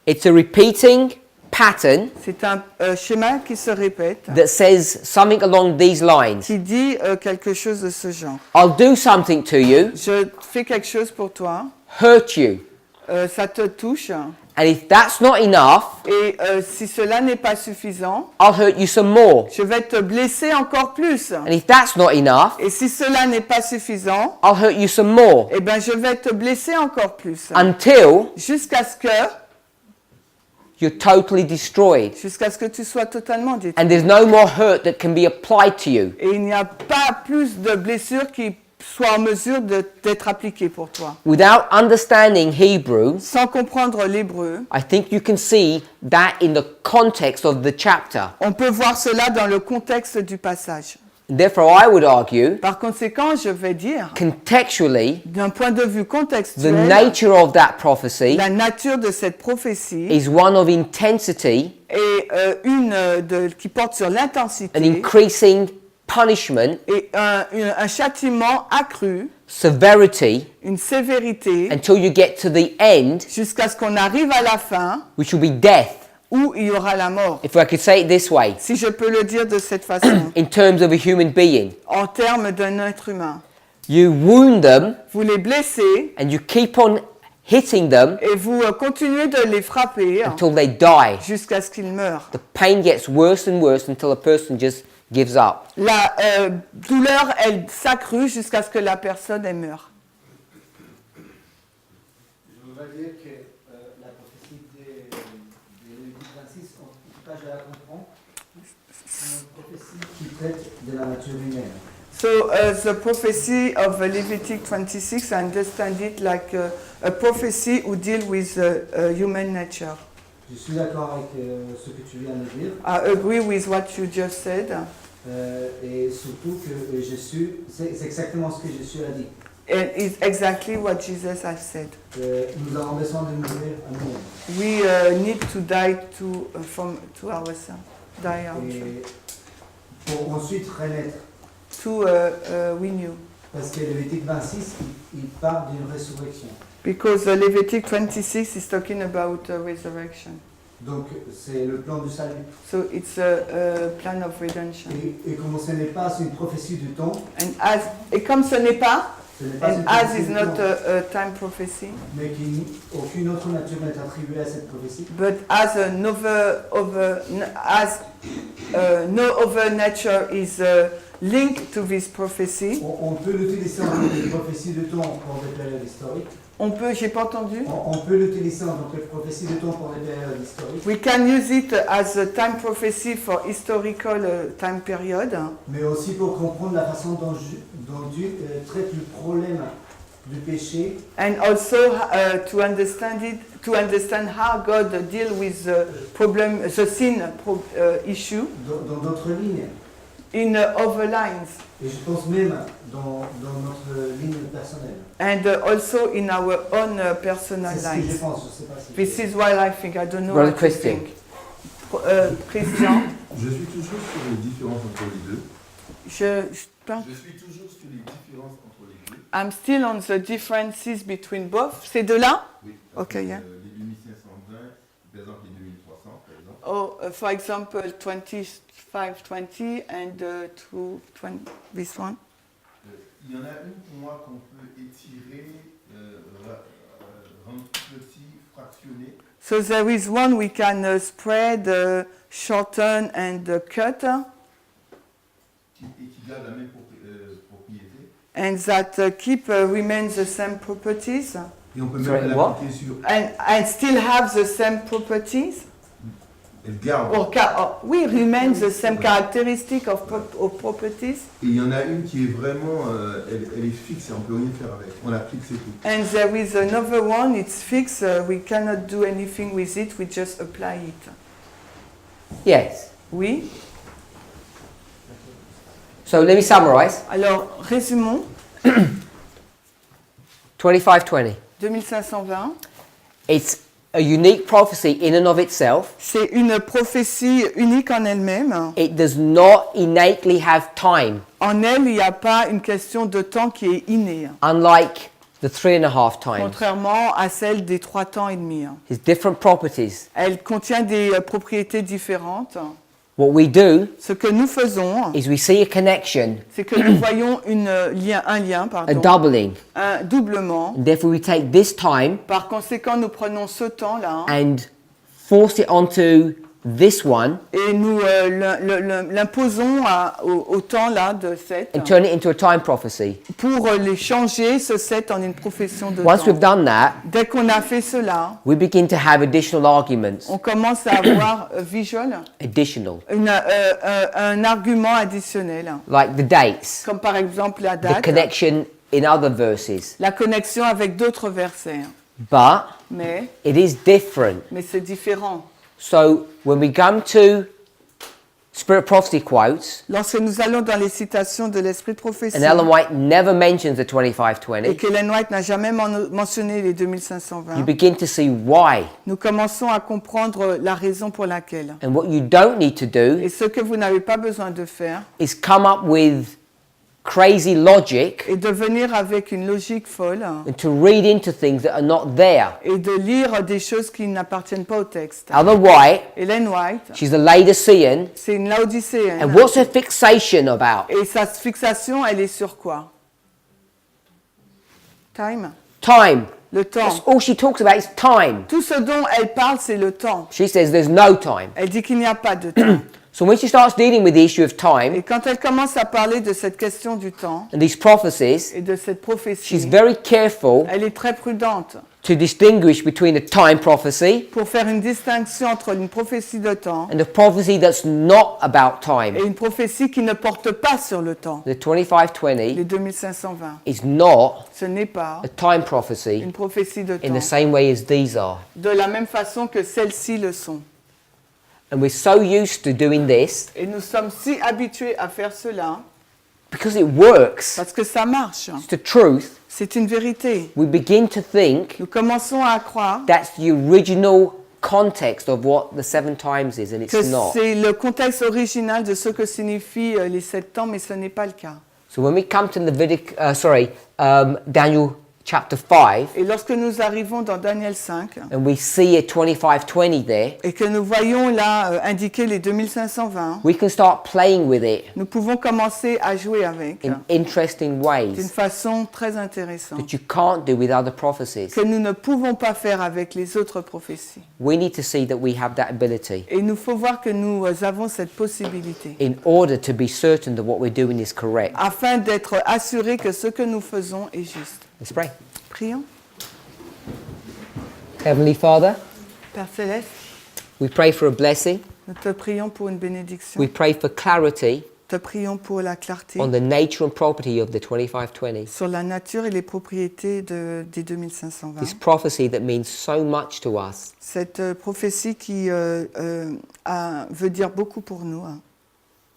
S1: It's a repeating pattern
S2: C'est un schéma qui se répète,
S1: that says something along these lines.
S2: qui dit quelque chose de ce genre.
S1: I'll do something to you,
S2: Je fais quelque chose pour toi,
S1: hurt you,
S2: ça te touche,
S1: and if that's not enough,
S2: et si cela n'est pas suffisant,
S1: I'll hurt you some more.
S2: je vais te blesser encore plus.
S1: And if that's not enough,
S2: Et si cela n'est pas suffisant,
S1: I'll hurt you some more.
S2: eh ben je vais te blesser encore plus.
S1: Until
S2: Jusqu'à ce que
S1: you're totally destroyed.
S2: Jusqu'à ce que tu sois totalement détruit.
S1: And there's no more hurt that can be applied to you.
S2: Et il n'y a pas plus de blessures qui soient en mesure d'être appliquées pour toi.
S1: Without understanding Hebrew,
S2: Sans comprendre l'hébreu,
S1: I think you can see that in the context of the chapter.
S2: on peut voir cela dans le contexte du passage.
S1: Therefore, I would argue,
S2: Par conséquent, je vais dire,
S1: contextually,
S2: d'un point de vue
S1: the
S2: contextuel,
S1: nature of that prophecy
S2: la nature de cette prophétie
S1: is one of intensity
S2: est qui porte sur
S1: and
S2: l'intensité
S1: increasing punishment,
S2: et un châtiment accru,
S1: severity,
S2: une sévérité,
S1: until you get to the end,
S2: jusqu'à ce qu'on arrive à la fin
S1: which will be death.
S2: où il y aura la mort.
S1: If I could say it this way,
S2: Si je peux le dire de cette façon,
S1: in terms of a human being,
S2: en termes d'un être humain.
S1: you wound them
S2: Vous les blessez
S1: and you keep on hitting them
S2: et vous continuez de les frapper
S1: until they die.
S2: jusqu'à ce qu'ils meurent.
S1: The pain gets worse and worse until a person just gives up.
S2: La douleur, elle s'accrue jusqu'à ce que la personne elle meure.
S3: Je voudrais dire que la prophétie de Lévitique 26, en tout cas je la comprends, c'est une prophétie qui traite de la nature humaine.
S2: So the prophecy of Leviticus 26, I understand it like a prophecy who deal with human nature.
S3: Je suis d'accord avec ce que tu viens de dire.
S2: I agree with what you just said.
S3: Et surtout que c'est exactement ce que Jésus a dit.
S2: And it's exactly what Jesus has said.
S3: Nous avons besoin de mourir à nous-mêmes.
S2: We need to die to ourselves. Die
S3: Et pour ensuite renaître.
S2: To renew.
S3: Parce que Lévitique 26, il parle d'une résurrection.
S2: Because Leviticus 26 is talking about resurrection.
S3: Donc c'est le plan du salut.
S2: So it's a plan of redemption.
S3: Et comme ce n'est pas une prophétie du temps.
S2: Et comme ce n'est pas, and as is not
S3: temps,
S2: a time prophecy.
S3: Mais qu'aucune autre nature n'est attribuée à cette prophétie.
S2: But as no other nature is linked to this prophecy.
S3: On peut l'utiliser en tant que prophétie de temps pour des périodes historiques.
S2: On peut, j'ai pas entendu.
S3: On peut l'utiliser en tant que prophétie de temps pour des périodes historiques.
S2: We can use it as a time prophecy for historical time period.
S3: Mais aussi pour comprendre la façon dont Dieu traite le problème du péché.
S2: And also to understand how God deals with the sin issue.
S3: Dans d'autres lignes.
S2: In other lines.
S3: Et je pense même dans notre ligne personnelle.
S2: And also in our own personal
S3: C'est ce que je
S2: lives.
S3: pense, je sais pas si
S2: This is what I think. I don't know
S1: Brother
S2: what you
S1: Christian.
S2: think. Christian.
S8: Je suis toujours sur les différences entre les deux.
S2: Je
S8: suis toujours sur les différences entre les deux.
S2: I'm still on the differences between both. Ces deux-là?
S8: Oui.
S2: Okay, yeah.
S8: Les 2520, par exemple les 2300, par exemple.
S2: Oh, for example, 2520 and 220, this one.
S8: Il y en a une pour moi qu'on peut étirer, rendre plus petit, fractionner.
S2: So there is one we can spread, shorten and cut.
S8: Et qui garde la même propriété.
S2: And that remains the same properties.
S8: Et on peut même l'appliquer sur.
S2: And still have the same properties.
S8: Elle garde.
S2: Oui, remains the same characteristic of properties.
S8: Et il y en a une qui est vraiment, elle est fixe et on peut rien faire avec. On l'applique, c'est tout.
S2: And there is another one, it's fixed, we cannot do anything with it, we just apply it.
S1: Yes.
S2: Oui.
S1: So let me summarize.
S2: Alors, résumons.
S1: 2520.
S2: 2520.
S1: It's a unique prophecy in and of itself.
S2: C'est une prophétie unique en elle-même.
S1: It does not innately have time.
S2: En elle, il n'y a pas une question de temps qui est innée.
S1: Unlike the 3.5 times.
S2: contrairement à celle des 3 temps et demi.
S1: It's different properties.
S2: Elle contient des propriétés différentes.
S1: What we do
S2: Ce que nous faisons,
S1: is we see a connection,
S2: c'est que nous voyons un lien,
S1: a doubling.
S2: un doublement.
S1: And therefore we take this time
S2: Par conséquent, nous prenons ce temps-là
S1: and force it onto this one
S2: et nous l'imposons au temps-là de 7
S1: and turn it into a time prophecy.
S2: pour les changer, ce 7, en une profession de
S1: Once we've
S2: temps.
S1: done that,
S2: Dès qu'on a fait cela,
S1: we begin to have additional arguments.
S2: on commence à avoir
S1: Additional.
S2: un argument additionnel,
S1: Like the dates,
S2: comme par exemple la
S1: the
S2: date,
S1: connection in other verses.
S2: la connexion avec d'autres versets.
S1: But
S2: Mais
S1: it is different.
S2: c'est différent.
S1: So when we come to Spirit prophecy quotes,
S2: Lorsque nous allons dans les citations de l'esprit de prophétie,
S1: and Ellen White never mentions the
S2: et
S1: 2520,
S2: qu'Ellen White n'a jamais mentionné les
S1: you
S2: 2520,
S1: begin to see why.
S2: nous commençons à comprendre la raison pour laquelle.
S1: And what you don't need to do
S2: Et ce que vous n'avez pas besoin de faire,
S1: is come up with crazy logic
S2: est de venir avec une logique folle
S1: and to read into things that are not there.
S2: et de lire des choses qui n'appartiennent pas au texte.
S1: Ellen White,
S2: Ellen White,
S1: she's a Laodicean,
S2: c'est une laodicéenne.
S1: and what's her fixation about?
S2: Et sa fixation, elle est sur quoi? Time.
S1: Time.
S2: Le temps.
S1: That's all she talks about is time.
S2: Tout ce dont elle parle, c'est le temps.
S1: She says there's no time.
S2: Elle dit qu'il n'y a pas de temps.
S1: So when she starts dealing with the issue of time
S2: Et quand elle commence à parler de cette question du temps
S1: and these prophecies,
S2: et de cette
S1: she's
S2: prophétie,
S1: very careful
S2: elle est très prudente
S1: to distinguish between a time prophecy
S2: pour faire une distinction entre une prophétie de temps
S1: and a prophecy that's not about time.
S2: et une prophétie qui ne porte pas sur le temps.
S1: The 2520
S2: Les 2520.
S1: is not
S2: Ce n'est pas
S1: a time prophecy
S2: une prophétie de
S1: in
S2: temps,
S1: the same way as these are.
S2: de la même façon que celles-ci le sont.
S1: And we're so used to doing this
S2: Et nous sommes si habitués à faire cela
S1: because it works.
S2: parce que ça marche.
S1: It's the truth.
S2: C'est une vérité.
S1: We begin to think
S2: Nous commençons à croire
S1: that's the original context of what the 7 times is, and it's
S2: que
S1: not.
S2: c'est le contexte original de ce que signifient les 7 temps, mais ce n'est pas le cas.
S1: So when we come to Daniel chapter 5,
S2: Et lorsque nous arrivons dans Daniel 5
S1: and we see a 2520 there,
S2: et que nous voyons là indiquer les 2520,
S1: we can start playing with it
S2: nous pouvons commencer à jouer avec
S1: in interesting
S2: d'une
S1: ways
S2: façon très intéressante
S1: that you can't do with other prophecies.
S2: que nous ne pouvons pas faire avec les autres prophéties.
S1: We need to see that we have that ability
S2: Et il faut voir que nous avons cette possibilité
S1: in order to be certain that what we're doing is correct.
S2: afin d'être assurés que ce que nous faisons est juste.
S1: Let's pray.
S2: Prions.
S1: Heavenly Father,
S2: Père Céleste,
S1: we pray for a blessing.
S2: nous te prions pour une bénédiction.
S1: We pray for clarity
S2: Te prions pour la clarté
S1: on the nature and property of the 2520.
S2: sur la nature et les propriétés des 2520.
S1: This prophecy that means so much to us.
S2: Cette prophétie qui veut dire beaucoup pour nous.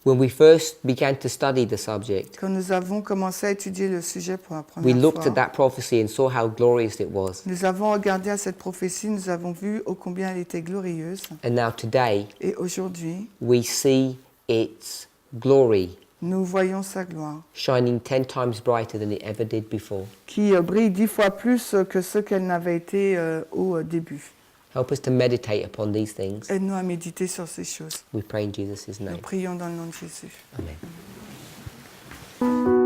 S1: When we first began to study the subject,
S2: Quand nous avons commencé à étudier le sujet pour la
S1: we
S2: première
S1: looked
S2: fois,
S1: at that prophecy and saw how glorious it was.
S2: nous avons regardé à cette prophétie, nous avons vu ô combien elle était glorieuse.
S1: And now today,
S2: Et aujourd'hui,
S1: we see its glory
S2: nous voyons sa gloire,
S1: shining 10 times brighter than it ever did before.
S2: qui brille 10 fois plus que ce qu'elle n'avait été au début.
S1: Help us to meditate upon these things.
S2: Aide-nous à méditer sur ces choses.
S1: We pray in Jesus'
S2: Nous
S1: name.
S2: prions dans le nom de Jésus.
S1: Amen.